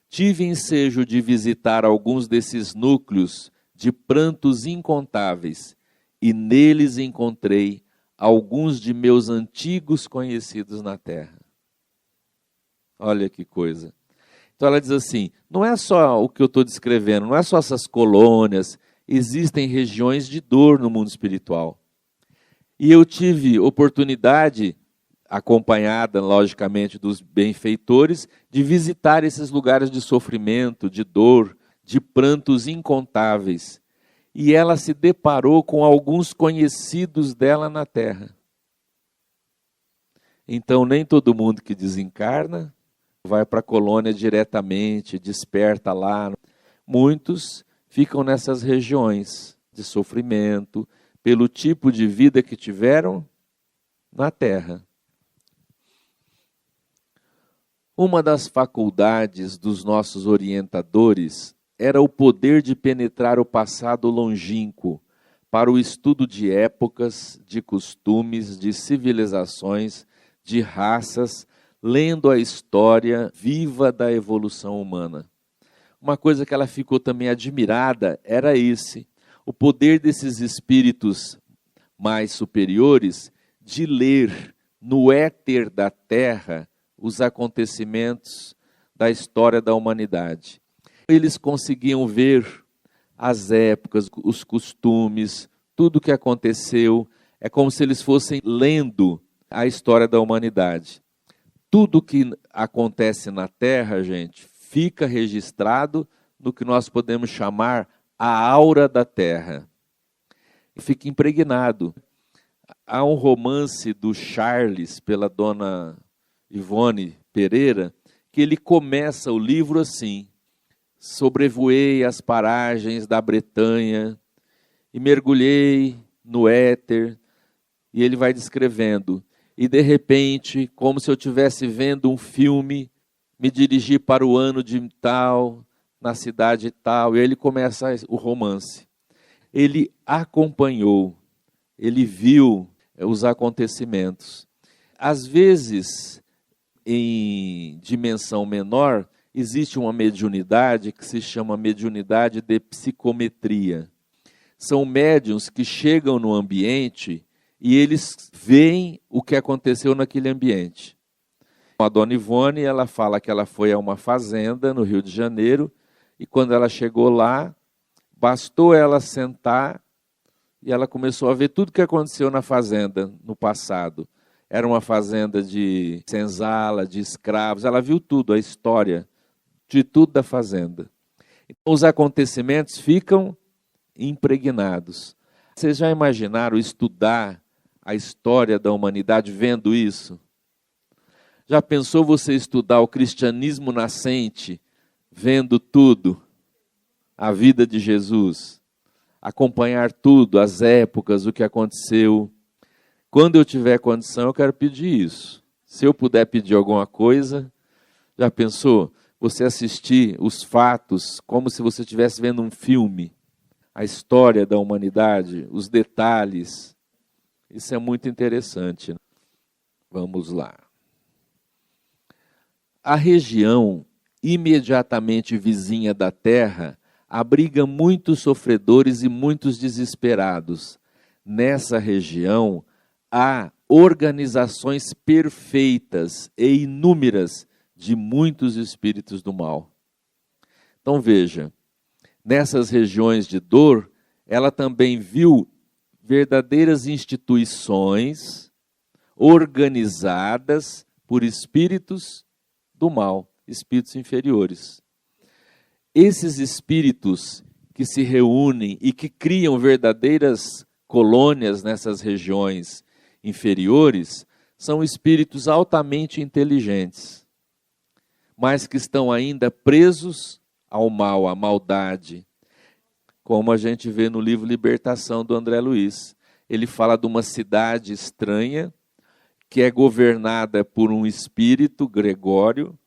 Tive ensejo de visitar alguns desses núcleos de prantos incontáveis, e neles encontrei alguns de meus antigos conhecidos na terra. Olha que coisa. Então ela diz assim, não é só o que eu estou descrevendo, não é só essas colônias, existem regiões de dor no mundo espiritual. E eu tive oportunidade, acompanhada, logicamente, dos benfeitores, de visitar esses lugares de sofrimento, de dor, de prantos incontáveis. E ela se deparou com alguns conhecidos dela na Terra. Então, nem todo mundo que desencarna vai para a colônia diretamente, desperta lá. Muitos ficam nessas regiões de sofrimento, pelo tipo de vida que tiveram na Terra. Uma das faculdades dos nossos orientadores era o poder de penetrar o passado longínquo para o estudo de épocas, de costumes, de civilizações, de raças, lendo a história viva da evolução humana. Uma coisa que ela ficou também admirada era o poder desses espíritos mais superiores de ler no éter da Terra os acontecimentos da história da humanidade. Eles conseguiam ver as épocas, os costumes, tudo o que aconteceu. É como se eles fossem lendo a história da humanidade. Tudo que acontece na Terra, gente, fica registrado no que nós podemos chamar a aura da Terra. Fica impregnado. Há um romance do Charles, pela dona Ivone Pereira, que ele começa o livro assim: sobrevoei as paragens da Bretanha e mergulhei no éter, e ele vai descrevendo. E de repente, como se eu estivesse vendo um filme, me dirigi para o ano de tal, na cidade tal, e ele começa o romance. Ele acompanhou, ele viu os acontecimentos. Às vezes, em dimensão menor, existe uma mediunidade que se chama mediunidade de psicometria. São médiuns que chegam no ambiente e eles veem o que aconteceu naquele ambiente. A dona Ivone, ela fala que ela foi a uma fazenda no Rio de Janeiro, e quando ela chegou lá, bastou ela sentar e ela começou a ver tudo o que aconteceu na fazenda no passado. Era uma fazenda de senzala, de escravos, ela viu tudo, a história de tudo da fazenda. Então, os acontecimentos ficam impregnados. Vocês já imaginaram estudar a história da humanidade vendo isso? Já pensou você estudar o cristianismo nascente vendo tudo, a vida de Jesus, acompanhar tudo, as épocas, o que aconteceu. Quando eu tiver condição, eu quero pedir isso. Se eu puder pedir alguma coisa, já pensou? Você assistir os fatos como se você estivesse vendo um filme, a história da humanidade, os detalhes. Isso é muito interessante. Vamos lá. A região imediatamente vizinha da Terra abriga muitos sofredores e muitos desesperados. Nessa região há organizações perfeitas e inúmeras de muitos espíritos do mal. Então veja, nessas regiões de dor, ela também viu verdadeiras instituições organizadas por espíritos do mal, espíritos inferiores. Esses espíritos que se reúnem e que criam verdadeiras colônias nessas regiões inferiores são espíritos altamente inteligentes, mas que estão ainda presos ao mal, à maldade, como a gente vê no livro Libertação do André Luiz. Ele fala de uma cidade estranha que é governada por um espírito, Gregório,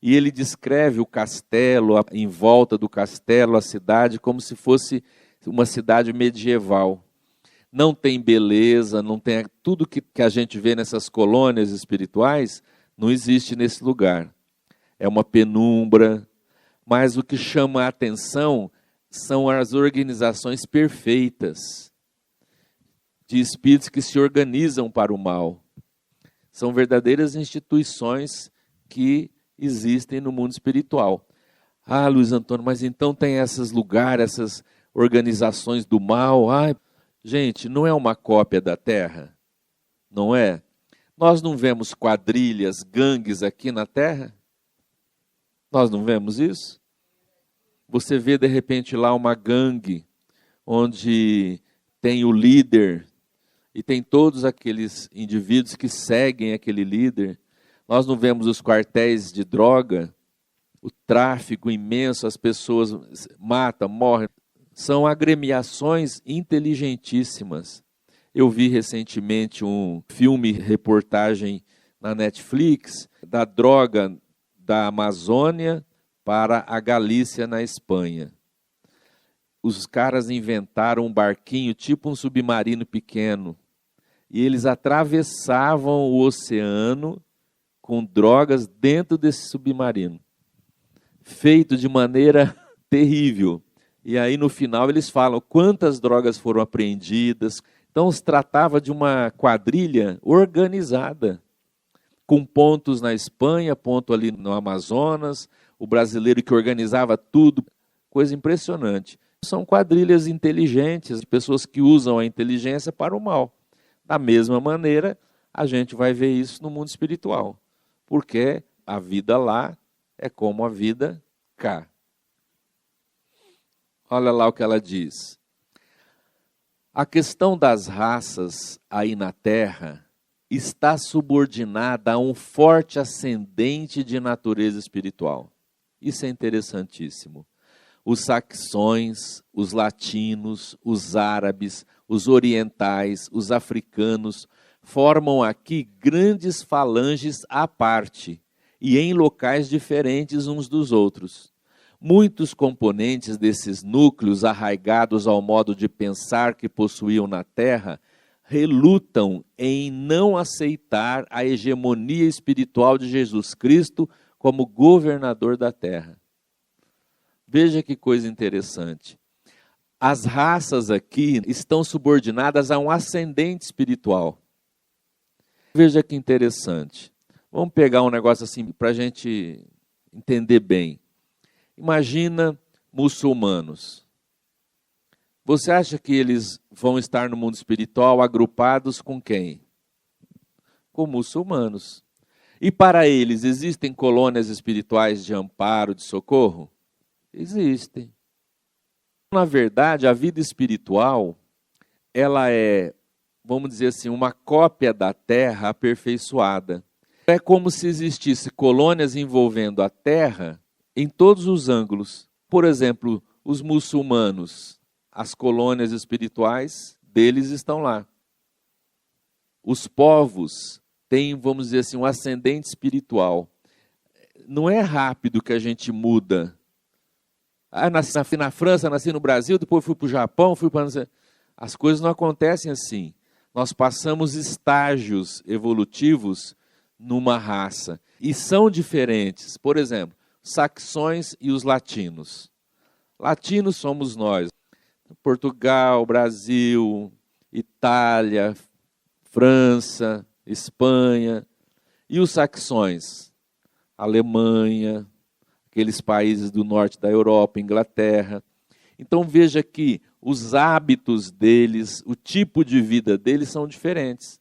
e ele descreve o castelo, em volta do castelo, a cidade, como se fosse uma cidade medieval. Não tem beleza, não tem tudo que a gente vê nessas colônias espirituais, não existe nesse lugar. É uma penumbra, mas o que chama a atenção são as organizações perfeitas de espíritos que se organizam para o mal. São verdadeiras instituições que existem no mundo espiritual. Ah, Luiz Antônio, mas então tem esses lugares, essas organizações do mal. Ah, gente, não é uma cópia da Terra? Não é? Nós não vemos quadrilhas, gangues aqui na Terra? Nós não vemos isso? Você vê de repente lá uma gangue, onde tem o líder, e tem todos aqueles indivíduos que seguem aquele líder. Nós não vemos os quartéis de droga, o tráfico imenso, as pessoas matam, morrem. São agremiações inteligentíssimas. Eu vi recentemente um filme-reportagem na Netflix da droga da Amazônia para a Galícia, na Espanha. Os caras inventaram um barquinho, tipo um submarino pequeno, e eles atravessavam o oceano com drogas dentro desse submarino, feito de maneira terrível. E aí no final eles falam quantas drogas foram apreendidas. Então se tratava de uma quadrilha organizada, com pontos na Espanha, ponto ali no Amazonas, o brasileiro que organizava tudo, coisa impressionante. São quadrilhas inteligentes, pessoas que usam a inteligência para o mal. Da mesma maneira, a gente vai ver isso no mundo espiritual, porque a vida lá é como a vida cá. Olha lá o que ela diz. A questão das raças aí na Terra está subordinada a um forte ascendente de natureza espiritual. Isso é interessantíssimo. Os saxões, os latinos, os árabes, os orientais, os africanos formam aqui grandes falanges à parte e em locais diferentes uns dos outros. Muitos componentes desses núcleos arraigados ao modo de pensar que possuíam na Terra relutam em não aceitar a hegemonia espiritual de Jesus Cristo como governador da Terra. Veja que coisa interessante. As raças aqui estão subordinadas a um ascendente espiritual. Veja que interessante. Vamos pegar um negócio assim para a gente entender bem. Imagina muçulmanos. Você acha que eles vão estar no mundo espiritual agrupados com quem? Com muçulmanos. E para eles, existem colônias espirituais de amparo, de socorro? Existem. Na verdade, a vida espiritual, ela é, vamos dizer assim, uma cópia da Terra aperfeiçoada. É como se existisse colônias envolvendo a Terra em todos os ângulos. Por exemplo, os muçulmanos, as colônias espirituais deles estão lá. Os povos têm, vamos dizer assim, um ascendente espiritual. Não é rápido que a gente muda. Nasci na França, nasci no Brasil, depois fui para o Japão, fui para... As coisas não acontecem assim. Nós passamos estágios evolutivos numa raça. E são diferentes. Por exemplo, saxões e os latinos. Latinos somos nós. Portugal, Brasil, Itália, França, Espanha. E os saxões? Alemanha, aqueles países do norte da Europa, Inglaterra. Então veja que os hábitos deles, o tipo de vida deles são diferentes.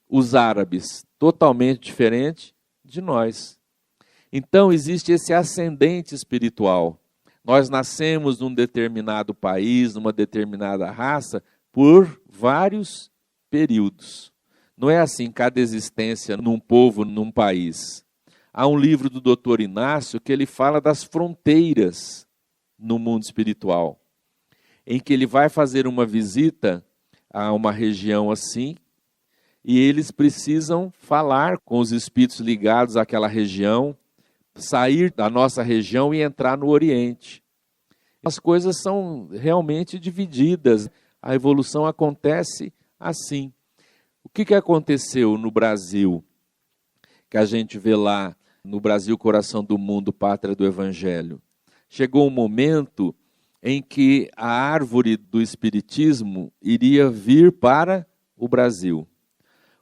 Os árabes, totalmente diferente de nós. Então existe esse ascendente espiritual. Nós nascemos num determinado país, numa determinada raça, por vários períodos. Não é assim cada existência num povo, num país. Há um livro do Dr. Inácio que ele fala das fronteiras no mundo espiritual, em que ele vai fazer uma visita a uma região assim, e eles precisam falar com os espíritos ligados àquela região, sair da nossa região e entrar no Oriente. As coisas são realmente divididas, a evolução acontece assim. O que aconteceu no Brasil, que a gente vê lá, no Brasil, coração do mundo, pátria do Evangelho? Chegou um momento em que a árvore do Espiritismo iria vir para o Brasil.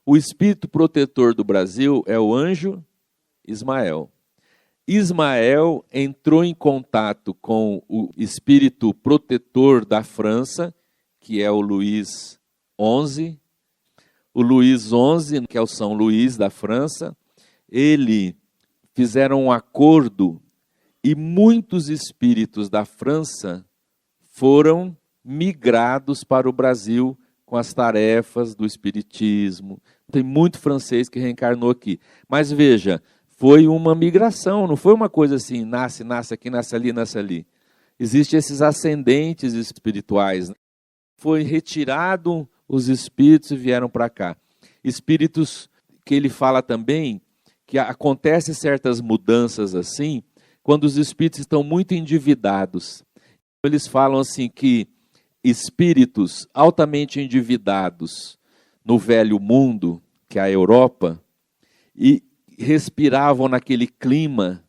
O espírito protetor do Brasil é o anjo Ismael. Ismael entrou em contato com o espírito protetor da França, que é o Luís XI. O Luís XI, que é o São Luís da França, ele fizeram um acordo e muitos espíritos da França foram migrados para o Brasil com as tarefas do espiritismo. Tem muito francês que reencarnou aqui. Mas veja, foi uma migração, não foi uma coisa assim, nasce aqui, nasce ali, nasce ali. Existem esses ascendentes espirituais. Foi retirado os espíritos e vieram para cá. Espíritos que ele fala também que acontecem certas mudanças assim, quando os espíritos estão muito endividados. Eles falam assim que espíritos altamente endividados no velho mundo, que é a Europa, e respiravam naquele clima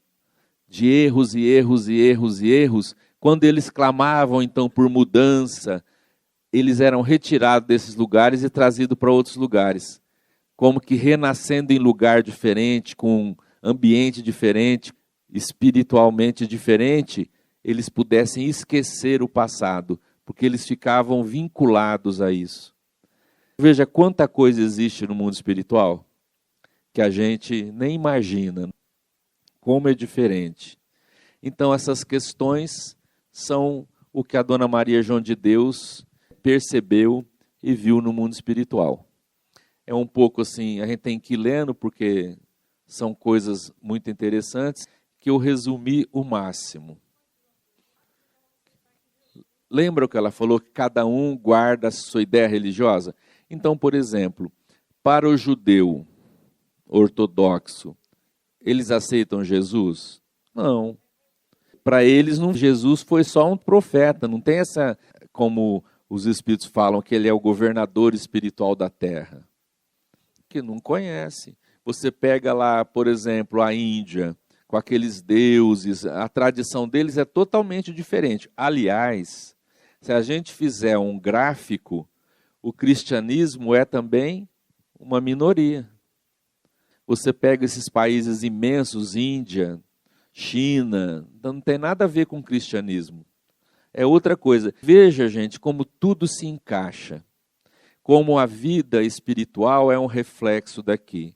de erros e erros e erros e erros, quando eles clamavam então por mudança, eles eram retirados desses lugares e trazidos para outros lugares, como que renascendo em lugar diferente, com um ambiente diferente, espiritualmente diferente, eles pudessem esquecer o passado, porque eles ficavam vinculados a isso. Veja quanta coisa existe no mundo espiritual que a gente nem imagina, como é diferente. Então essas questões são o que a Dona Maria João de Deus percebeu e viu no mundo espiritual. É um pouco assim, a gente tem que ir lendo, porque são coisas muito interessantes, que eu resumi o máximo. Lembra o que ela falou, que cada um guarda a sua ideia religiosa? Então, por exemplo, para o judeu ortodoxo, eles aceitam Jesus? Não. Para eles, Jesus foi só um profeta, não tem essa, como os espíritos falam, que ele é o governador espiritual da terra. Que não conhece. Você pega lá, por exemplo, a Índia, com aqueles deuses, a tradição deles é totalmente diferente. Aliás, se a gente fizer um gráfico, o cristianismo é também uma minoria. Você pega esses países imensos, Índia, China, não tem nada a ver com o cristianismo. É outra coisa. Veja, gente, como tudo se encaixa. Como a vida espiritual é um reflexo daqui.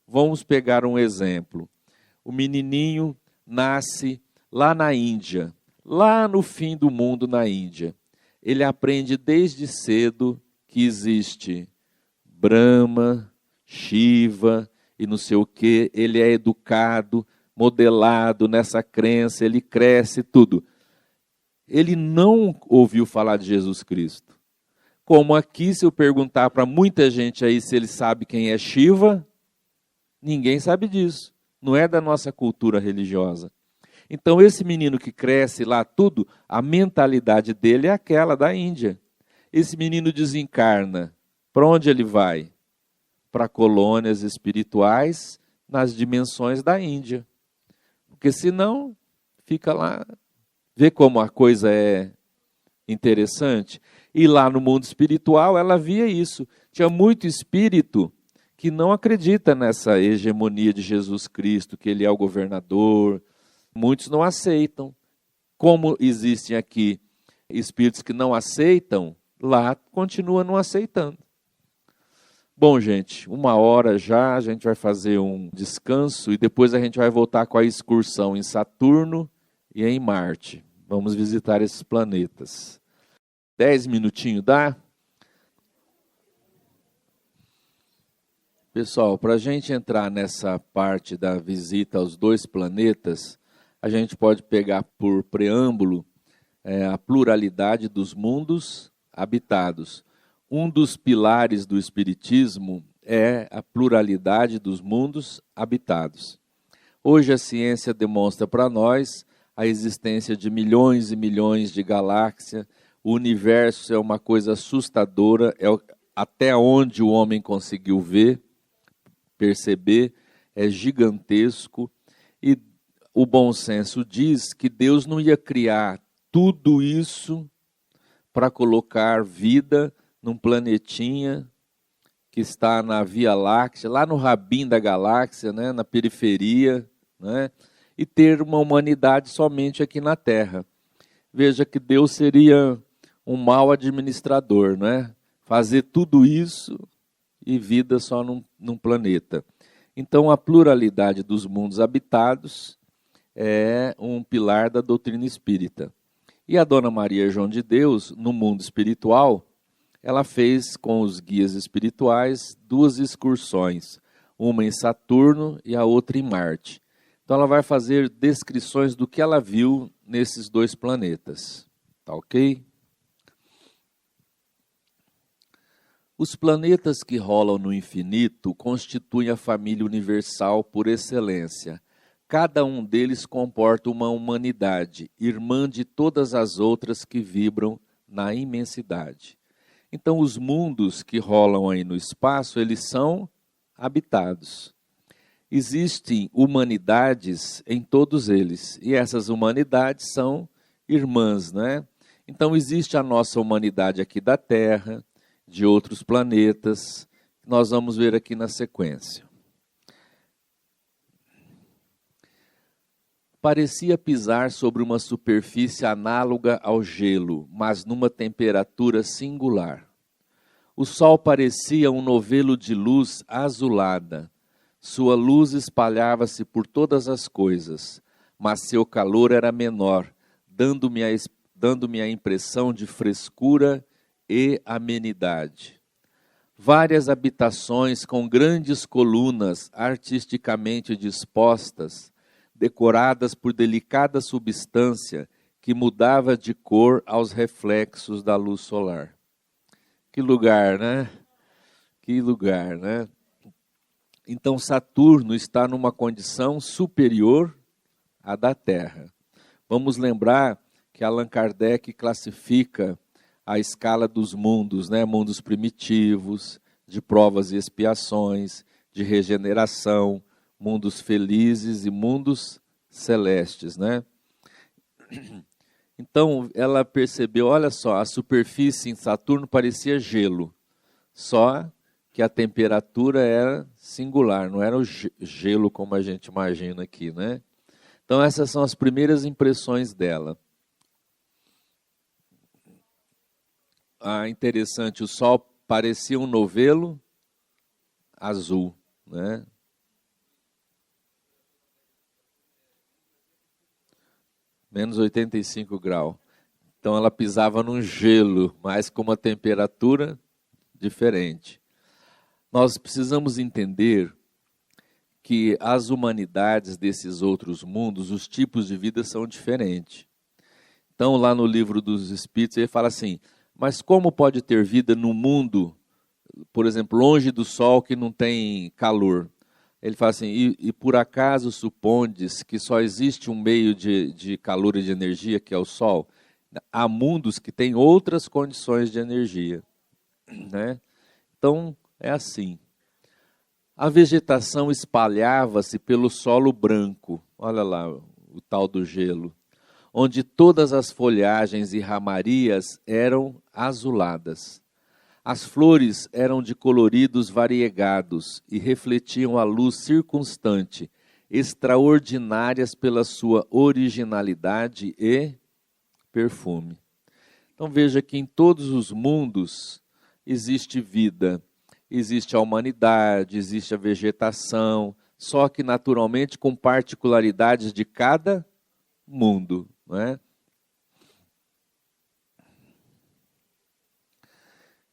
Vamos pegar um exemplo. O menininho nasce lá na Índia, lá no fim do mundo na Índia. Ele aprende desde cedo que existe Brahma, Shiva e não sei o quê. Ele é educado, modelado nessa crença, ele cresce, tudo. Ele não ouviu falar de Jesus Cristo. Como aqui, se eu perguntar para muita gente aí se ele sabe quem é Shiva, ninguém sabe disso. Não é da nossa cultura religiosa. Então, esse menino que cresce lá, tudo, a mentalidade dele é aquela da Índia. Esse menino desencarna. Para onde ele vai? Para colônias espirituais nas dimensões da Índia. Porque senão, fica lá. Vê como a coisa é interessante? E lá no mundo espiritual, ela via isso. Tinha muito espírito que não acredita nessa hegemonia de Jesus Cristo, que ele é o governador. Muitos não aceitam. Como existem aqui espíritos que não aceitam, lá continua não aceitando. Bom, gente, 1h já, a gente vai fazer um descanso e depois a gente vai voltar com a excursão em Saturno e em Marte. Vamos visitar esses planetas. 10 minutinhos dá? Pessoal, para a gente entrar nessa parte da visita aos 2 planetas, a gente pode pegar por preâmbulo a pluralidade dos mundos habitados. Um dos pilares do Espiritismo é a pluralidade dos mundos habitados. Hoje a ciência demonstra para nós a existência de milhões e milhões de galáxias. O universo é uma coisa assustadora, até onde o homem conseguiu ver, perceber, é gigantesco. E o bom senso diz que Deus não ia criar tudo isso para colocar vida num planetinha que está na Via Láctea, lá no rabinho da galáxia, né, na periferia, né, e ter uma humanidade somente aqui na Terra. Veja que Deus seria um mau administrador, né? Fazer tudo isso e vida só num planeta. Então, a pluralidade dos mundos habitados é um pilar da doutrina espírita. E a Dona Maria João de Deus, no mundo espiritual, ela fez com os guias espirituais 2 excursões, uma em Saturno e a outra em Marte. Então ela vai fazer descrições do que ela viu nesses 2 planetas. Tá ok? Os planetas que rolam no infinito constituem a família universal por excelência. Cada um deles comporta uma humanidade, irmã de todas as outras que vibram na imensidade. Então, os mundos que rolam aí no espaço, eles são habitados. Existem humanidades em todos eles, e essas humanidades são irmãs, né? Então, existe a nossa humanidade aqui da Terra, de outros planetas, que nós vamos ver aqui na sequência. Parecia pisar sobre uma superfície análoga ao gelo, mas numa temperatura singular. O sol parecia um novelo de luz azulada. Sua luz espalhava-se por todas as coisas, mas seu calor era menor, dando-me a impressão de frescura e amenidade. Várias habitações com grandes colunas artisticamente dispostas, decoradas por delicada substância que mudava de cor aos reflexos da luz solar. Que lugar, né? Que lugar, né? Então, Saturno está numa condição superior à da Terra. Vamos lembrar que Allan Kardec classifica a escala dos mundos, né? Mundos primitivos, de provas e expiações, de regeneração, mundos felizes e mundos celestes, né? Então, ela percebeu, olha só, a superfície em Saturno parecia gelo, só que a temperatura era singular, não era o gelo como a gente imagina aqui, né? Então, essas são as primeiras impressões dela. Interessante, o Sol parecia um novelo azul, né? Menos 85 graus. Então ela pisava num gelo, mas com uma temperatura diferente. Nós precisamos entender que as humanidades desses outros mundos, os tipos de vida são diferentes. Então, lá no Livro dos Espíritos, ele fala assim, mas como pode ter vida no mundo, por exemplo, longe do Sol, que não tem calor? Ele fala assim, e por acaso supondes que só existe um meio de calor e de energia, que é o Sol? Há mundos que têm outras condições de energia, né? Então, é assim. A vegetação espalhava-se pelo solo branco, olha lá, o tal do gelo, onde todas as folhagens e ramarias eram azuladas. As flores eram de coloridos variegados e refletiam a luz circunstante, extraordinárias pela sua originalidade e perfume. Então veja que em todos os mundos existe vida, existe a humanidade, existe a vegetação, só que naturalmente com particularidades de cada mundo, não é?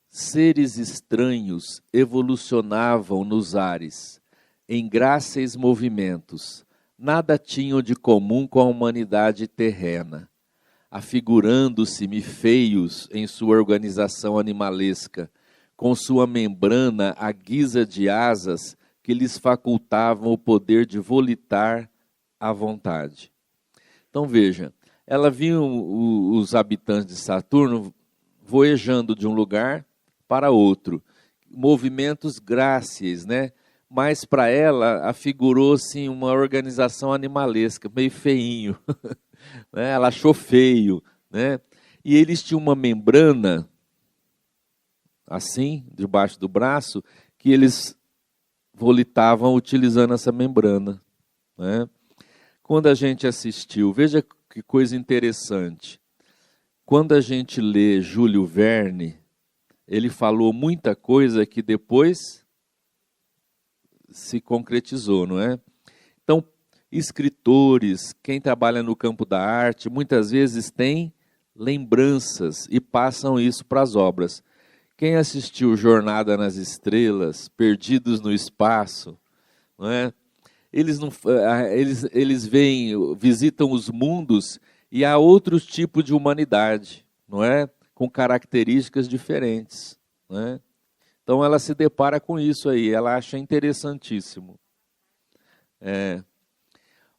Seres estranhos evolucionavam nos ares, em gráceis movimentos, nada tinham de comum com a humanidade terrena, afigurando-se-me feios em sua organização animalesca, com sua membrana à guisa de asas que lhes facultavam o poder de volitar à vontade. Então veja, ela viu os habitantes de Saturno voejando de um lugar para outro, movimentos gráceis, né? Mas para ela afigurou-se uma organização animalesca, meio feinho, né? Ela achou feio, né? E eles tinham uma membrana assim, debaixo do braço, que eles volitavam utilizando essa membrana, né? Quando a gente assistiu, veja que coisa interessante, quando a gente lê Júlio Verne, ele falou muita coisa que depois se concretizou, não é? Então, escritores, quem trabalha no campo da arte, muitas vezes tem lembranças e passam isso para as obras. Quem assistiu Jornada nas Estrelas, Perdidos no Espaço, não é? Eles veem, visitam os mundos e há outros tipos de humanidade, não é? Com características diferentes, né? Então ela se depara com isso aí, ela acha interessantíssimo.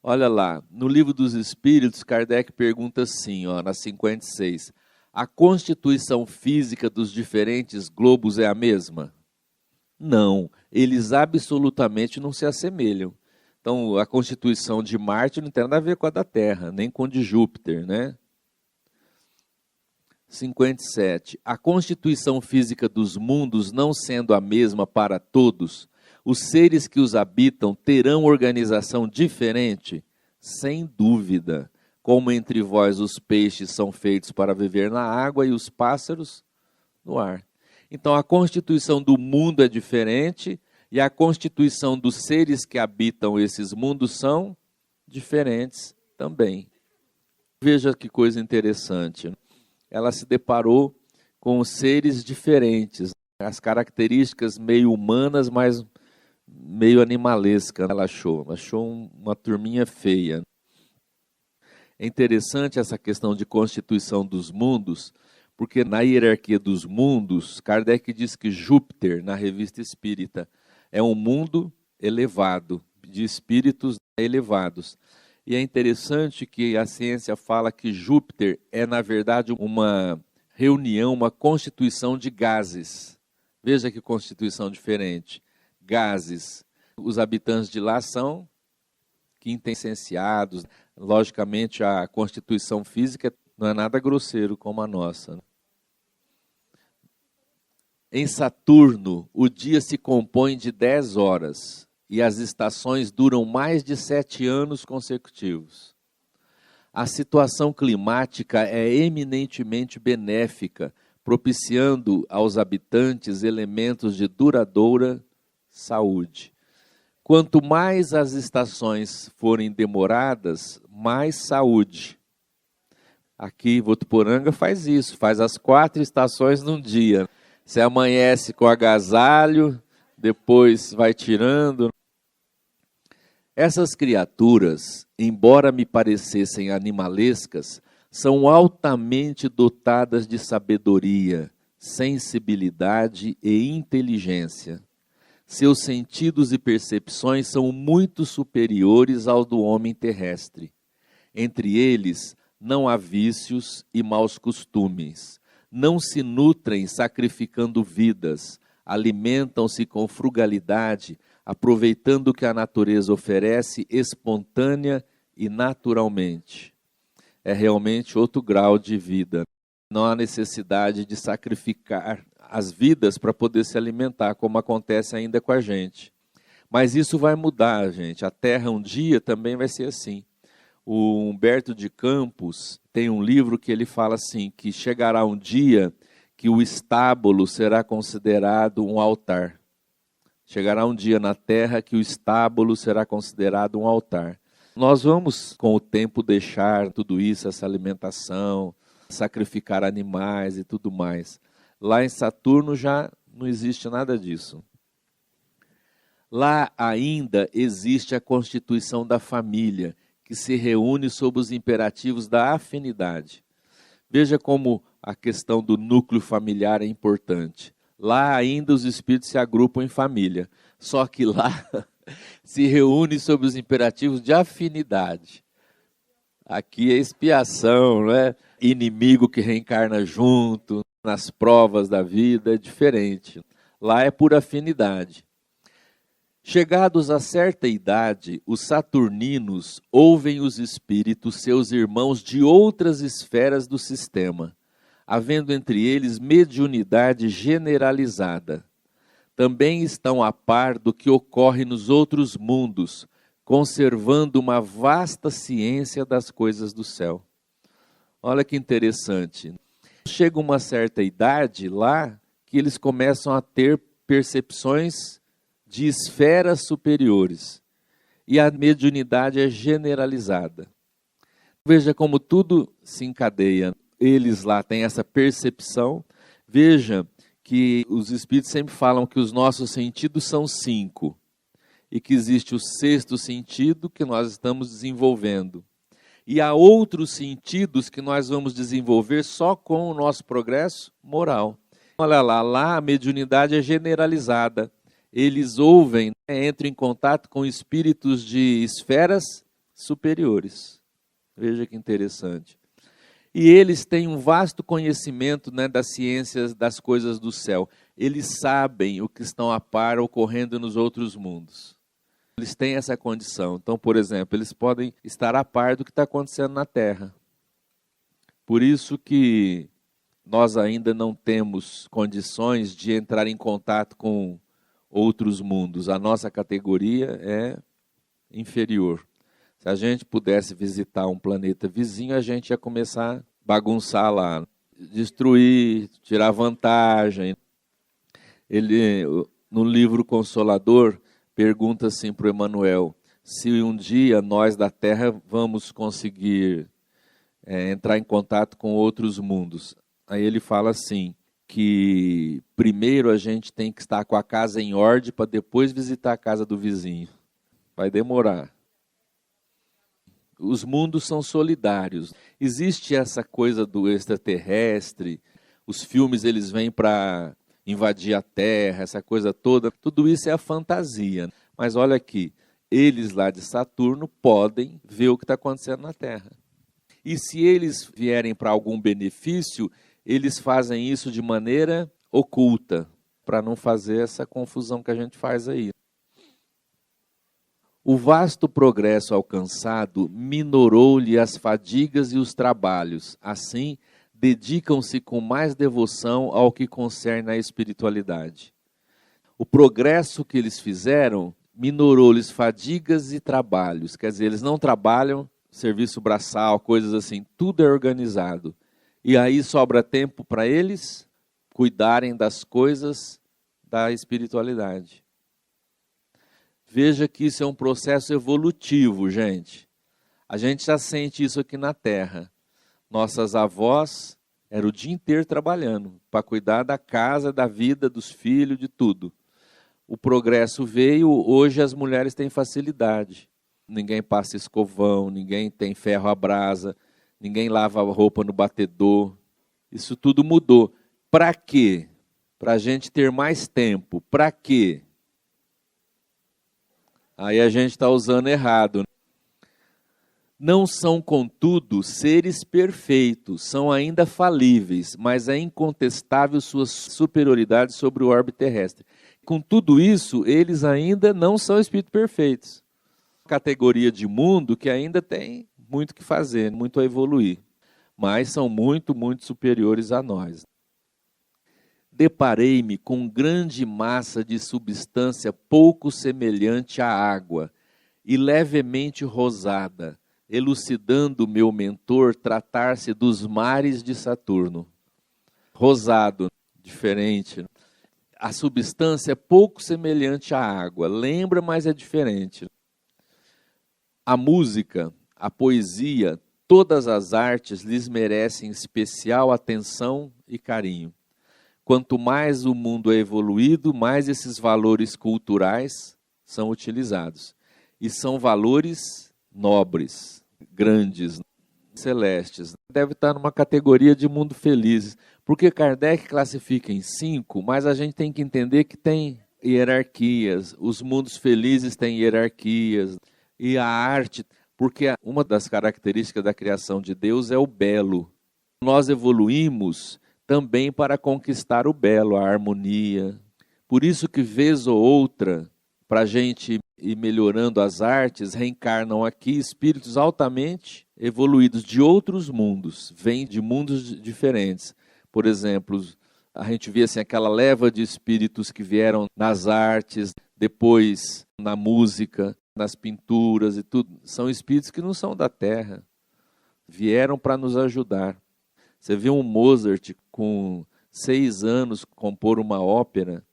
Olha lá, no Livro dos Espíritos, Kardec pergunta assim, ó, na 56, a constituição física dos diferentes globos é a mesma? Não, eles absolutamente não se assemelham. Então, a constituição de Marte não tem nada a ver com a da Terra, nem com a de Júpiter, né? 57. A constituição física dos mundos não sendo a mesma para todos, os seres que os habitam terão organização diferente? Sem dúvida. Como entre vós os peixes são feitos para viver na água e os pássaros no ar. Então a constituição do mundo é diferente e a constituição dos seres que habitam esses mundos são diferentes também. Veja que coisa interessante. Ela se deparou com seres diferentes, as características meio humanas, mas meio animalesca, ela achou uma turminha feia. É interessante essa questão de constituição dos mundos, porque na hierarquia dos mundos, Kardec diz que Júpiter, na Revista Espírita, é um mundo elevado, de espíritos elevados. E é interessante que a ciência fala que Júpiter é, na verdade, uma reunião, uma constituição de gases. Veja que constituição diferente. Gases. Os habitantes de lá são quintessenciados. Logicamente, a constituição física não é nada grosseiro como a nossa. Em Saturno, o dia se compõe de 10 horas e as estações duram mais de 7 anos consecutivos. A situação climática é eminentemente benéfica, propiciando aos habitantes elementos de duradoura saúde. Quanto mais as estações forem demoradas, mais saúde. Aqui, Votuporanga faz isso, faz as 4 estações num dia. Você amanhece com agasalho, depois vai tirando. Essas criaturas, embora me parecessem animalescas, são altamente dotadas de sabedoria, sensibilidade e inteligência. Seus sentidos e percepções são muito superiores aos do homem terrestre. Entre eles, não há vícios e maus costumes. Não se nutrem sacrificando vidas, alimentam-se com frugalidade, aproveitando o que a natureza oferece espontânea e naturalmente. É realmente outro grau de vida. Não há necessidade de sacrificar as vidas para poder se alimentar, como acontece ainda com a gente. Mas isso vai mudar, gente. A Terra um dia também vai ser assim. O Humberto de Campos tem um livro que ele fala assim, que chegará um dia que o estábulo será considerado um altar. Chegará um dia na Terra que o estábulo será considerado um altar. Nós vamos, com o tempo, deixar tudo isso, essa alimentação, sacrificar animais e tudo mais. Lá em Saturno já não existe nada disso. Lá ainda existe a constituição da família, que se reúne sob os imperativos da afinidade. Veja como a questão do núcleo familiar é importante. Lá ainda os espíritos se agrupam em família, só que lá se reúne sob os imperativos de afinidade. Aqui é expiação, não é? Inimigo que reencarna junto, nas provas da vida, é diferente. Lá é por afinidade. Chegados a certa idade, os saturninos ouvem os espíritos, seus irmãos de outras esferas do sistema, havendo entre eles mediunidade generalizada. Também estão a par do que ocorre nos outros mundos, conservando uma vasta ciência das coisas do céu. Olha que interessante. Chega uma certa idade lá que eles começam a ter percepções de esferas superiores. E a mediunidade é generalizada. Veja como tudo se encadeia. Eles lá têm essa percepção. Veja que os espíritos sempre falam que os nossos sentidos são 5. E que existe o 6º sentido que nós estamos desenvolvendo. E há outros sentidos que nós vamos desenvolver só com o nosso progresso moral. Olha lá a mediunidade é generalizada. Eles ouvem, entram em contato com espíritos de esferas superiores. Veja que interessante. E eles têm um vasto conhecimento, das ciências das coisas do céu. Eles sabem o que estão a par ocorrendo nos outros mundos. Eles têm essa condição. Então, por exemplo, eles podem estar a par do que está acontecendo na Terra. Por isso que nós ainda não temos condições de entrar em contato com outros mundos. A nossa categoria é inferior. Se a gente pudesse visitar um planeta vizinho, a gente ia começar a bagunçar lá, destruir, tirar vantagem. Ele, no livro Consolador, pergunta assim para o Emmanuel, se um dia nós da Terra vamos conseguir entrar em contato com outros mundos. Aí ele fala assim, que primeiro a gente tem que estar com a casa em ordem para depois visitar a casa do vizinho. Vai demorar. Os mundos são solidários. Existe essa coisa do extraterrestre, os filmes eles vêm para invadir a Terra, essa coisa toda, tudo isso é a fantasia. Mas olha aqui, eles lá de Saturno podem ver o que está acontecendo na Terra. E se eles vierem para algum benefício, eles fazem isso de maneira oculta, para não fazer essa confusão que a gente faz aí. O vasto progresso alcançado minorou-lhe as fadigas e os trabalhos. Assim, dedicam-se com mais devoção ao que concerne à espiritualidade. O progresso que eles fizeram minorou-lhes fadigas e trabalhos. Quer dizer, eles não trabalham, serviço braçal, coisas assim, tudo é organizado. E aí sobra tempo para eles cuidarem das coisas da espiritualidade. Veja que isso é um processo evolutivo, gente. A gente já sente isso aqui na Terra. Nossas avós eram o dia inteiro trabalhando para cuidar da casa, da vida, dos filhos, de tudo. O progresso veio, hoje as mulheres têm facilidade. ninguém passa escovão, ninguém tem ferro à brasa, ninguém lava a roupa no batedor. Isso tudo mudou. Para quê? Para a gente ter mais tempo. Para quê? Aí a gente está usando errado. Não são, contudo, seres perfeitos, são ainda falíveis, mas é incontestável sua superioridade sobre o orbe terrestre. Com tudo isso, eles ainda não são espíritos perfeitos. Categoria de mundo que ainda tem muito que fazer, muito a evoluir, mas são muito, muito superiores a nós. Deparei-me com grande massa de substância pouco semelhante à água e levemente rosada, elucidando meu mentor tratar-se dos mares de Saturno. Rosado, diferente. A substância é pouco semelhante à água, lembra, mas é diferente. A música, a poesia, todas as artes lhes merecem especial atenção e carinho. Quanto mais o mundo é evoluído, mais esses valores culturais são utilizados. E são valores nobres, grandes, celestes. Deve estar numa categoria de mundo feliz. Porque Kardec classifica em 5, mas a gente tem que entender que tem hierarquias. Os mundos felizes têm hierarquias. E a arte, porque uma das características da criação de Deus é o belo. Nós evoluímos também para conquistar o belo, a harmonia. Por isso que, vez ou outra, para a gente ir melhorando as artes, reencarnam aqui espíritos altamente evoluídos de outros mundos, vêm de mundos diferentes. Por exemplo, a gente vê assim, aquela leva de espíritos que vieram nas artes, depois na música, nas pinturas e tudo. São espíritos que não são da Terra, vieram para nos ajudar. Você vê um Mozart com 6 anos compor uma ópera,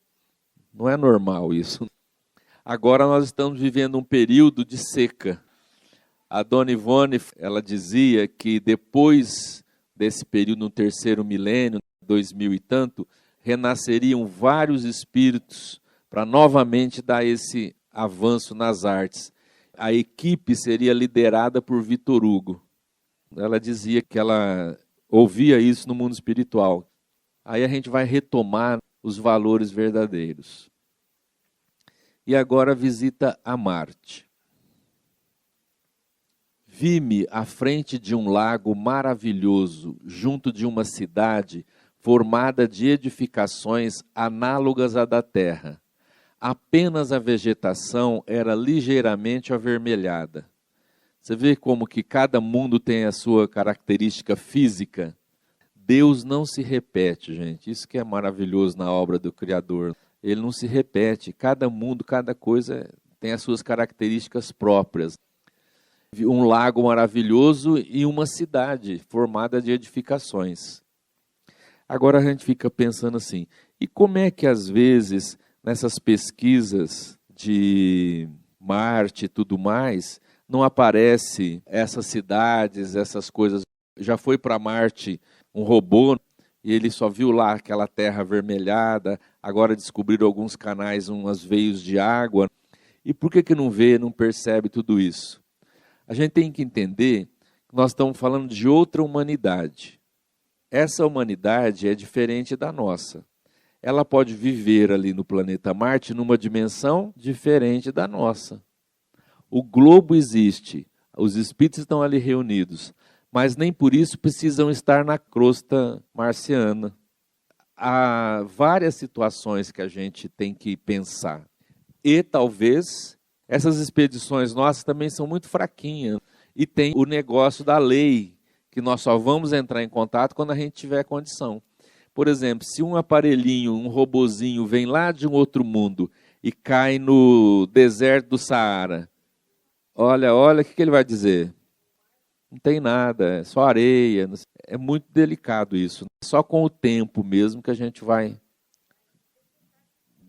não é normal isso. Agora nós estamos vivendo um período de seca. A Dona Ivone, ela dizia que depois desse período, no 3º milênio, 2000 e tanto, renasceriam vários espíritos para novamente dar esse avanço nas artes. A equipe seria liderada por Vitor Hugo. Ela dizia que ela ouvia isso no mundo espiritual. Aí a gente vai retomar os valores verdadeiros. E agora visita a Marte. Vi-me à frente de um lago maravilhoso, junto de uma cidade formada de edificações análogas à da Terra. Apenas a vegetação era ligeiramente avermelhada. Você vê como que cada mundo tem a sua característica física? Deus não se repete, gente. Isso que é maravilhoso na obra do Criador. Ele não se repete. Cada mundo, cada coisa tem as suas características próprias. Um lago maravilhoso e uma cidade formada de edificações. Agora a gente fica pensando assim, e como é que às vezes nessas pesquisas de Marte e tudo mais, não aparece essas cidades, essas coisas? Já foi para Marte um robô e ele só viu lá aquela terra avermelhada, agora descobriram alguns canais, umas veios de água. E por que não vê, não percebe tudo isso? A gente tem que entender que nós estamos falando de outra humanidade. Essa humanidade é diferente da nossa. Ela pode viver ali no planeta Marte numa dimensão diferente da nossa. O globo existe, os espíritos estão ali reunidos, mas nem por isso precisam estar na crosta marciana. Há várias situações que a gente tem que pensar. E talvez essas expedições nossas também são muito fraquinhas. E tem o negócio da lei, que nós só vamos entrar em contato quando a gente tiver condição. Por exemplo, se um aparelhinho, um robozinho vem lá de um outro mundo e cai no deserto do Saara, olha, o que ele vai dizer? Não tem nada, é só areia. É muito delicado isso. Só com o tempo mesmo que a gente vai...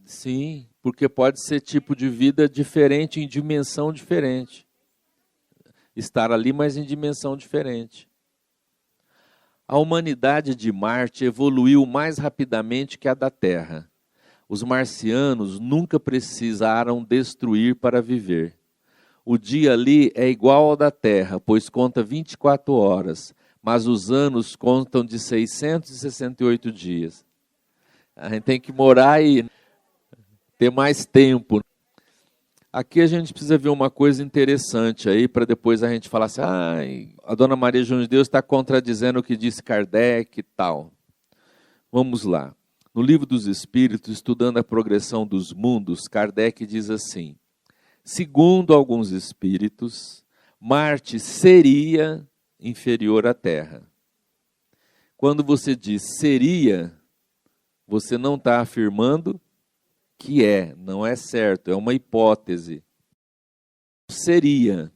Sim, porque pode ser tipo de vida diferente, em dimensão diferente. Estar ali, mas em dimensão diferente. A humanidade de Marte evoluiu mais rapidamente que a da Terra. Os marcianos nunca precisaram destruir para viver. O dia ali é igual ao da terra, pois conta 24 horas, mas os anos contam de 668 dias. A gente tem que morar e ter mais tempo. Aqui a gente precisa ver uma coisa interessante aí, para depois a gente falar assim, a Dona Maria João de Deus está contradizendo o que disse Kardec e tal. Vamos lá. No Livro dos Espíritos, estudando a progressão dos mundos, Kardec diz assim, segundo alguns espíritos, Marte seria inferior à Terra. Quando você diz seria, você não está afirmando que não é certo, é uma hipótese. Seria.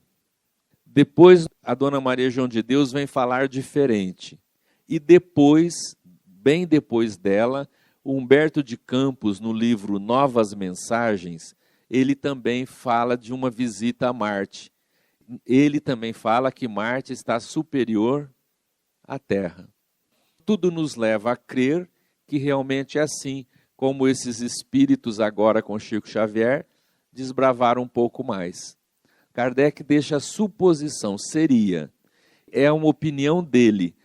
Depois, a Dona Maria João de Deus vem falar diferente. E depois, bem depois dela, o Humberto de Campos, no livro Novas Mensagens, ele também fala de uma visita a Marte. Ele também fala que Marte está superior à Terra. Tudo nos leva a crer que realmente é assim, como esses espíritos agora com Chico Xavier desbravaram um pouco mais. Kardec deixa a suposição, seria. É uma opinião dele.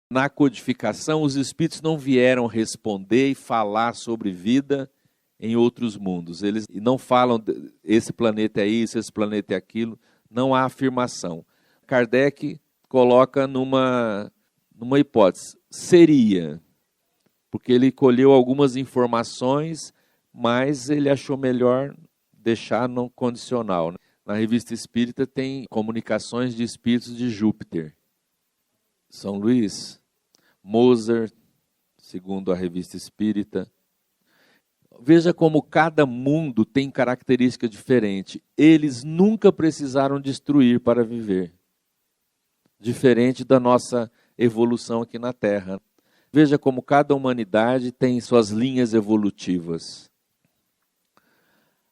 Na codificação, os espíritos não vieram responder e falar sobre vida em outros mundos. Eles não falam, esse planeta é isso, esse planeta é aquilo. Não há afirmação. Kardec coloca numa hipótese, seria. Porque ele colheu algumas informações, mas ele achou melhor deixar no condicional. Na Revista Espírita tem comunicações de espíritos de Júpiter. São Luís, Mozart, segundo a Revista Espírita. Veja como cada mundo tem característica diferente. Eles nunca precisaram destruir para viver. Diferente da nossa evolução aqui na Terra. Veja como cada humanidade tem suas linhas evolutivas.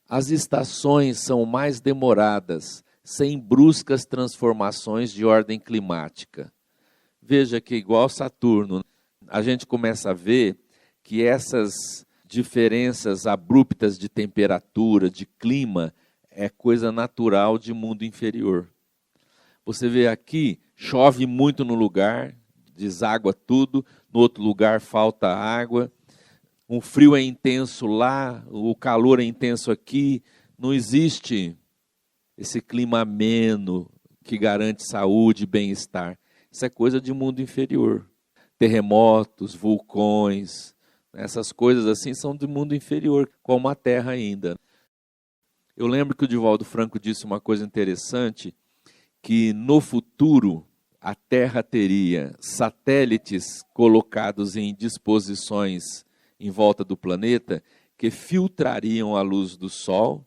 As estações são mais demoradas, sem bruscas transformações de ordem climática. Veja que igual Saturno, a gente começa a ver que essas diferenças abruptas de temperatura, de clima, é coisa natural de mundo inferior. Você vê aqui, chove muito no lugar, deságua tudo, no outro lugar falta água, o frio é intenso lá, o calor é intenso aqui, não existe esse clima ameno que garante saúde e bem-estar. Isso é coisa de mundo inferior. Terremotos, vulcões, essas coisas assim são de mundo inferior, como a Terra ainda. Eu lembro que o Divaldo Franco disse uma coisa interessante, que no futuro a Terra teria satélites colocados em disposições em volta do planeta que filtrariam a luz do Sol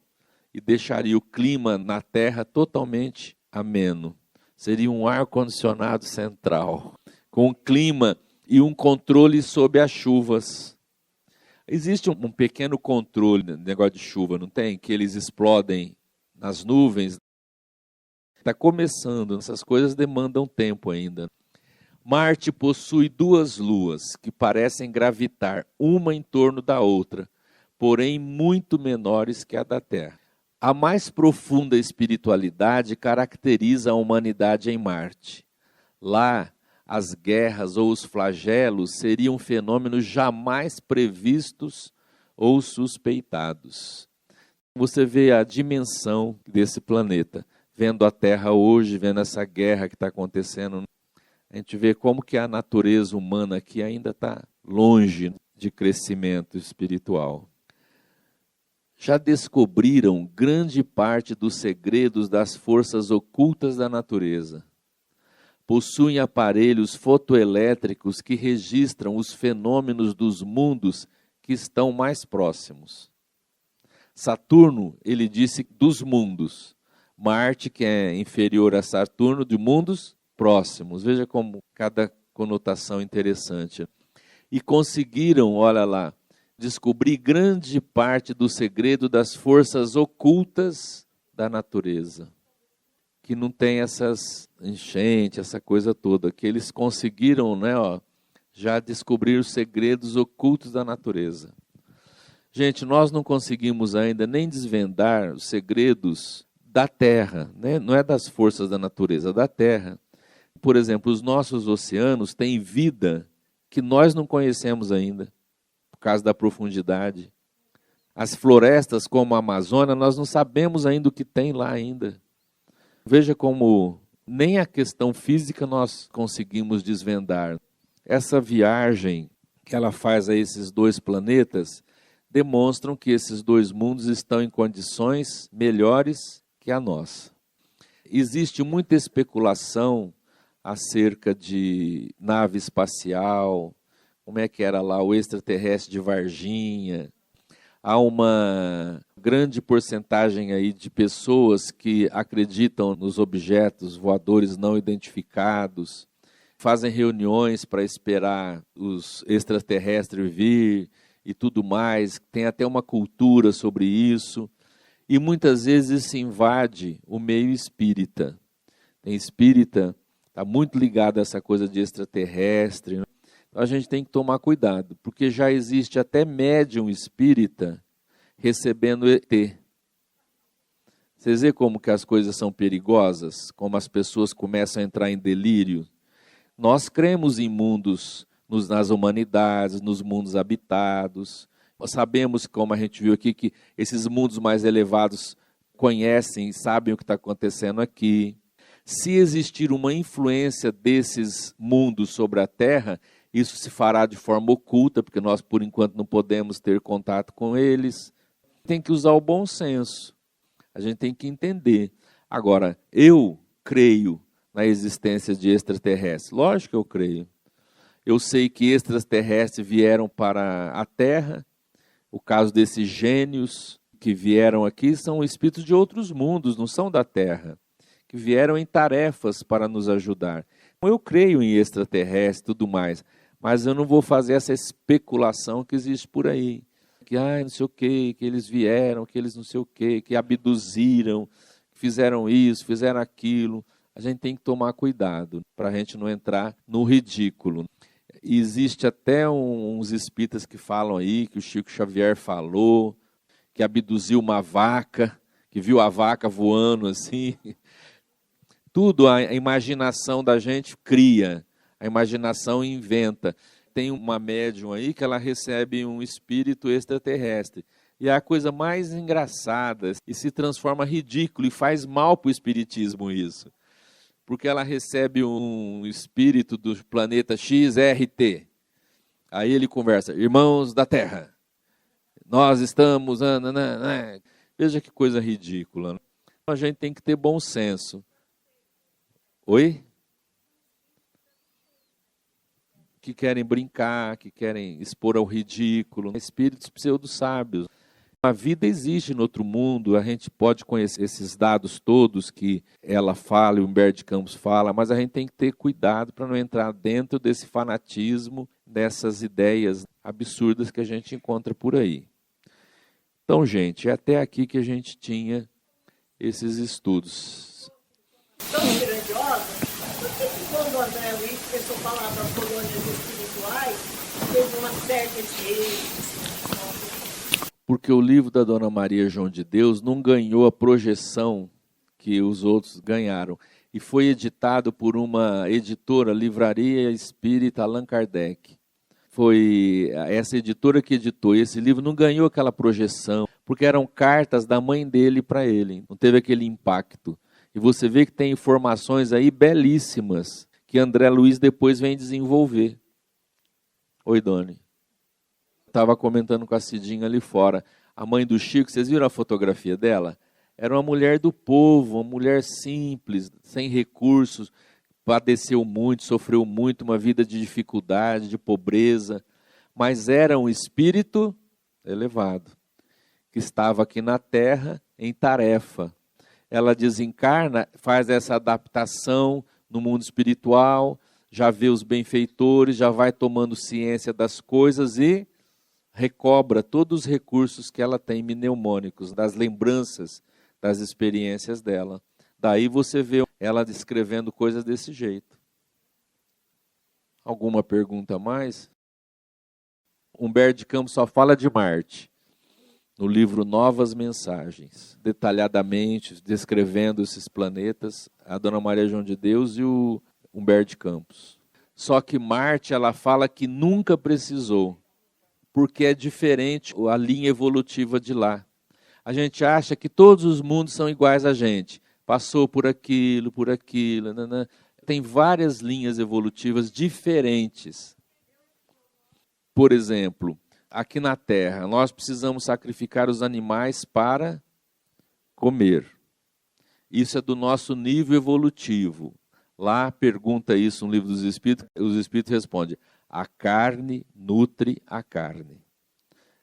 e deixaria o clima na Terra totalmente ameno. Seria um ar-condicionado central, com clima e um controle sobre as chuvas. Existe um pequeno controle no negócio de chuva, não tem? Que eles explodem nas nuvens. Está começando, essas coisas demandam tempo ainda. Marte possui 2 luas que parecem gravitar uma em torno da outra, porém muito menores que a da Terra. A mais profunda espiritualidade caracteriza a humanidade em Marte. Lá, as guerras ou os flagelos seriam fenômenos jamais previstos ou suspeitados. Você vê a dimensão desse planeta. Vendo a Terra hoje, vendo essa guerra que está acontecendo, a gente vê como que a natureza humana aqui ainda está longe de crescimento espiritual. Já descobriram grande parte dos segredos das forças ocultas da natureza. Possuem aparelhos fotoelétricos que registram os fenômenos dos mundos que estão mais próximos. Saturno, ele disse dos mundos. Marte, que é inferior a Saturno, de mundos próximos. Veja como cada conotação interessante. E conseguiram, olha lá, descobrir grande parte do segredo das forças ocultas da natureza. Que não tem essas enchentes, essa coisa toda. Que eles conseguiram, já descobrir os segredos ocultos da natureza. Gente, nós não conseguimos ainda nem desvendar os segredos da Terra, né? Não é das forças da natureza, da Terra. Por exemplo, os nossos oceanos têm vida que nós não conhecemos ainda, por causa da profundidade. As florestas, como a Amazônia, nós não sabemos ainda o que tem lá ainda. Veja como nem a questão física nós conseguimos desvendar. Essa viagem que ela faz a esses dois planetas demonstram que esses dois mundos estão em condições melhores que a nossa. Existe muita especulação acerca de nave espacial, como é que era lá o extraterrestre de Varginha. Há uma grande porcentagem aí de pessoas que acreditam nos objetos voadores não identificados, fazem reuniões para esperar os extraterrestres vir e tudo mais, tem até uma cultura sobre isso, e muitas vezes isso invade o meio espírita. Tem espírita, está muito ligado a essa coisa de extraterrestre, né? Então a gente tem que tomar cuidado, porque já existe até médium espírita recebendo ET. Vocês veem como que as coisas são perigosas, como as pessoas começam a entrar em delírio. Nós cremos em mundos, nas humanidades, nos mundos habitados. Nós sabemos, como a gente viu aqui, que esses mundos mais elevados conhecem e sabem o que está acontecendo aqui. Se existir uma influência desses mundos sobre a Terra, isso se fará de forma oculta, porque nós, por enquanto, não podemos ter contato com eles. Tem que usar o bom senso. A gente tem que entender. Agora, eu creio na existência de extraterrestres. Lógico que eu creio. Eu sei que extraterrestres vieram para a Terra. O caso desses gênios que vieram aqui são espíritos de outros mundos, não são da Terra, que vieram em tarefas para nos ajudar. Eu creio em extraterrestres e tudo mais, mas eu não vou fazer essa especulação que existe por aí. Que não sei o quê, que eles vieram, que eles não sei o quê, que abduziram, fizeram isso, fizeram aquilo. A gente tem que tomar cuidado para a gente não entrar no ridículo. Existe até uns espíritas que falam aí, que o Chico Xavier falou, que abduziu uma vaca, que viu a vaca voando assim. Tudo a imaginação da gente cria, a imaginação inventa. Tem uma médium aí que ela recebe um espírito extraterrestre. E é a coisa mais engraçada, e se transforma ridículo, e faz mal para o espiritismo isso. Porque ela recebe um espírito do planeta XRT. Aí ele conversa, irmãos da Terra, nós estamos... Veja que coisa ridícula. A gente tem que ter bom senso. Oi? Que querem brincar, que querem expor ao ridículo. Espíritos pseudo-sábios. A vida existe no outro mundo, a gente pode conhecer esses dados todos que ela fala e o Humberto de Campos fala, mas a gente tem que ter cuidado para não entrar dentro desse fanatismo, dessas ideias absurdas que a gente encontra por aí. Então, gente, é até aqui que a gente tinha esses estudos. Tão grandiosa, por que quando o André Luiz começou a falar das colônias espirituais, teve uma certa gente? Porque o livro da Dona Maria João de Deus não ganhou a projeção que os outros ganharam. E foi editado por uma editora, Livraria Espírita Allan Kardec. Foi essa editora que editou. E esse livro não ganhou aquela projeção, porque eram cartas da mãe dele para ele. Não teve aquele impacto. E você vê que tem informações aí belíssimas que André Luiz depois vem desenvolver. Oi, Doni. Estava comentando com a Cidinha ali fora. A mãe do Chico, vocês viram a fotografia dela? Era uma mulher do povo, uma mulher simples, sem recursos, padeceu muito, sofreu muito, uma vida de dificuldade, de pobreza, mas era um espírito elevado, que estava aqui na Terra em tarefa. Ela desencarna, faz essa adaptação no mundo espiritual, já vê os benfeitores, já vai tomando ciência das coisas e recobra todos os recursos que ela tem mnemônicos, das lembranças, das experiências dela. Daí você vê ela descrevendo coisas desse jeito. Alguma pergunta a mais? Humberto de Campos só fala de Marte. no livro Novas Mensagens, detalhadamente descrevendo esses planetas, a Dona Maria João de Deus e o Humberto de Campos. Só que Marte, ela fala que nunca precisou, porque é diferente a linha evolutiva de lá. A gente acha que todos os mundos são iguais a gente. Passou por aquilo, nanana. Tem várias linhas evolutivas diferentes. Por exemplo, aqui na Terra, nós precisamos sacrificar os animais para comer. Isso é do nosso nível evolutivo. Lá pergunta isso no Livro dos Espíritos, os Espíritos respondem: a carne nutre a carne.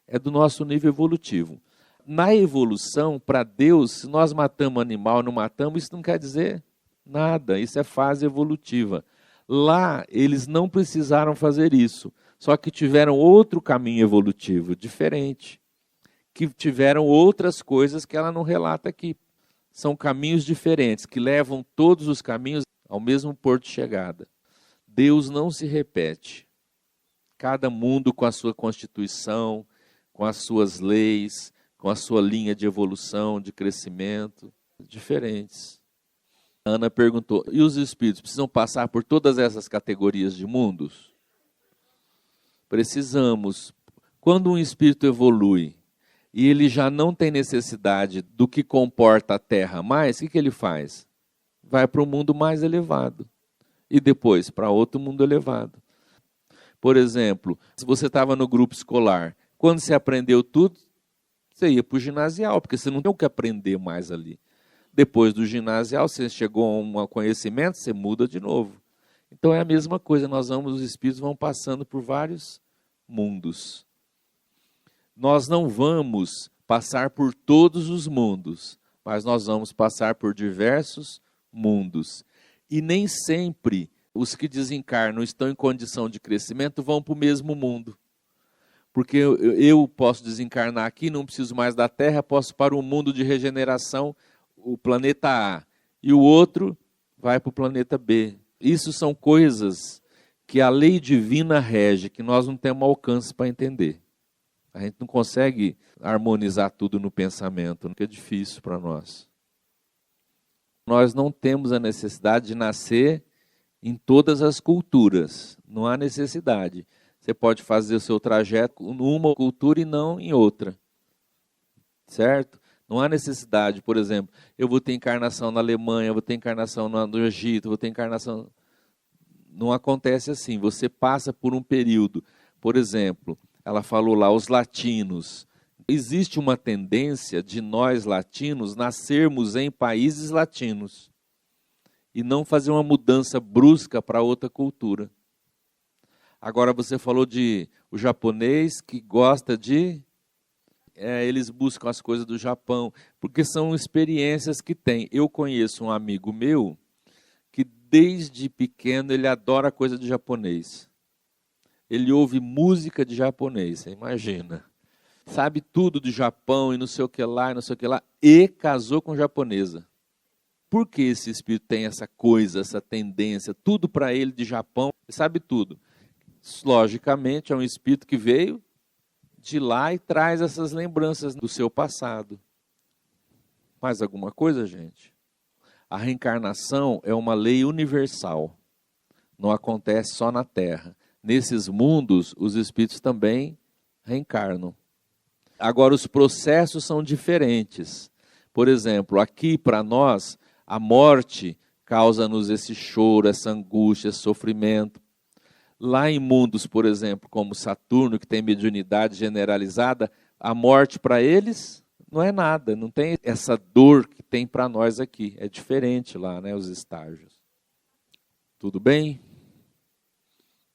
É do nosso nível evolutivo. Na evolução, para Deus, se nós matamos animal ou não matamos, isso não quer dizer nada. Isso é fase evolutiva. Lá, eles não precisaram fazer isso. Só que tiveram outro caminho evolutivo, diferente. Que tiveram outras coisas que ela não relata aqui. São caminhos diferentes, que levam todos os caminhos ao mesmo porto de chegada. Deus não se repete. Cada mundo com a sua constituição, com as suas leis, com a sua linha de evolução, de crescimento, diferentes. A Ana perguntou, e os espíritos precisam passar por todas essas categorias de mundos? Precisamos. Quando um espírito evolui e ele já não tem necessidade do que comporta a Terra mais, o que ele faz? Vai para o mundo mais elevado. E depois para outro mundo elevado. Por exemplo, se você estava no grupo escolar, quando você aprendeu tudo, você ia para o ginasial, porque você não tem o que aprender mais ali. Depois do ginasial, você chegou a um conhecimento, você muda de novo. Então é a mesma coisa, os espíritos vão passando por vários mundos. Nós não vamos passar por todos os mundos, mas nós vamos passar por diversos mundos. E nem sempre os que desencarnam estão em condição de crescimento vão para o mesmo mundo. Porque eu posso desencarnar aqui, não preciso mais da Terra, posso para um mundo de regeneração, o planeta A, e o outro vai para o planeta B. Isso são coisas que a lei divina rege, que nós não temos alcance para entender. A gente não consegue harmonizar tudo no pensamento, que é difícil para nós. Nós não temos a necessidade de nascer em todas as culturas, não há necessidade. Você pode fazer o seu trajeto numa cultura e não em outra. Certo? Não há necessidade, por exemplo, eu vou ter encarnação na Alemanha, eu vou ter encarnação no Egito, eu vou ter encarnação... Não acontece assim, você passa por um período. Por exemplo, ela falou lá, os latinos. Existe uma tendência de nós latinos nascermos em países latinos e não fazer uma mudança brusca para outra cultura. Agora você falou de o japonês que gosta de... eles buscam as coisas do Japão, porque são experiências que tem. Eu conheço um amigo meu que desde pequeno ele adora coisa de japonês. Ele ouve música de japonês, você imagina. Sabe tudo do Japão e não sei o que lá, e não sei o que lá, e casou com japonesa. Por que esse espírito tem essa coisa, essa tendência, tudo para ele de Japão, ele sabe tudo? Logicamente, é um espírito que veio de lá e traz essas lembranças do seu passado. Mais alguma coisa, gente? A reencarnação é uma lei universal. Não acontece só na Terra. Nesses mundos, os espíritos também reencarnam. Agora, os processos são diferentes. Por exemplo, aqui para nós, a morte causa-nos esse choro, essa angústia, esse sofrimento. Lá em mundos, por exemplo, como Saturno, que tem mediunidade generalizada, a morte para eles não é nada, não tem essa dor que tem para nós aqui. É diferente lá, né, os estágios. Tudo bem?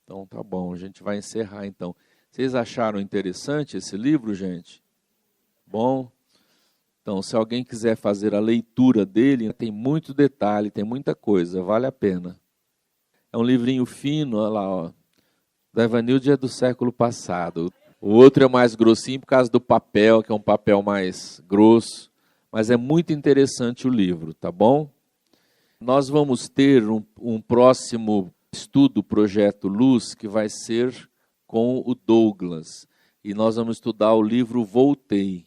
Então tá bom, a gente vai encerrar então. Vocês acharam interessante esse livro, gente? Bom? Então, se alguém quiser fazer a leitura dele, tem muito detalhe, tem muita coisa, vale a pena. É um livrinho fino, olha lá, ó. Da Evanilde é do século passado. O outro é mais grossinho por causa do papel, que é um papel mais grosso. Mas é muito interessante o livro, tá bom? Nós vamos ter um próximo estudo, Projeto Luz, que vai ser com o Douglas. E nós vamos estudar o livro Voltei.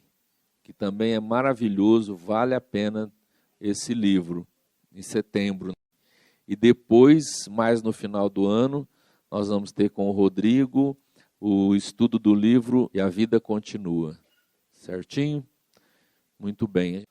que também é maravilhoso, vale a pena esse livro, em setembro. E depois, mais no final do ano, nós vamos ter com o Rodrigo o estudo do livro E a Vida Continua. Certinho? Muito bem.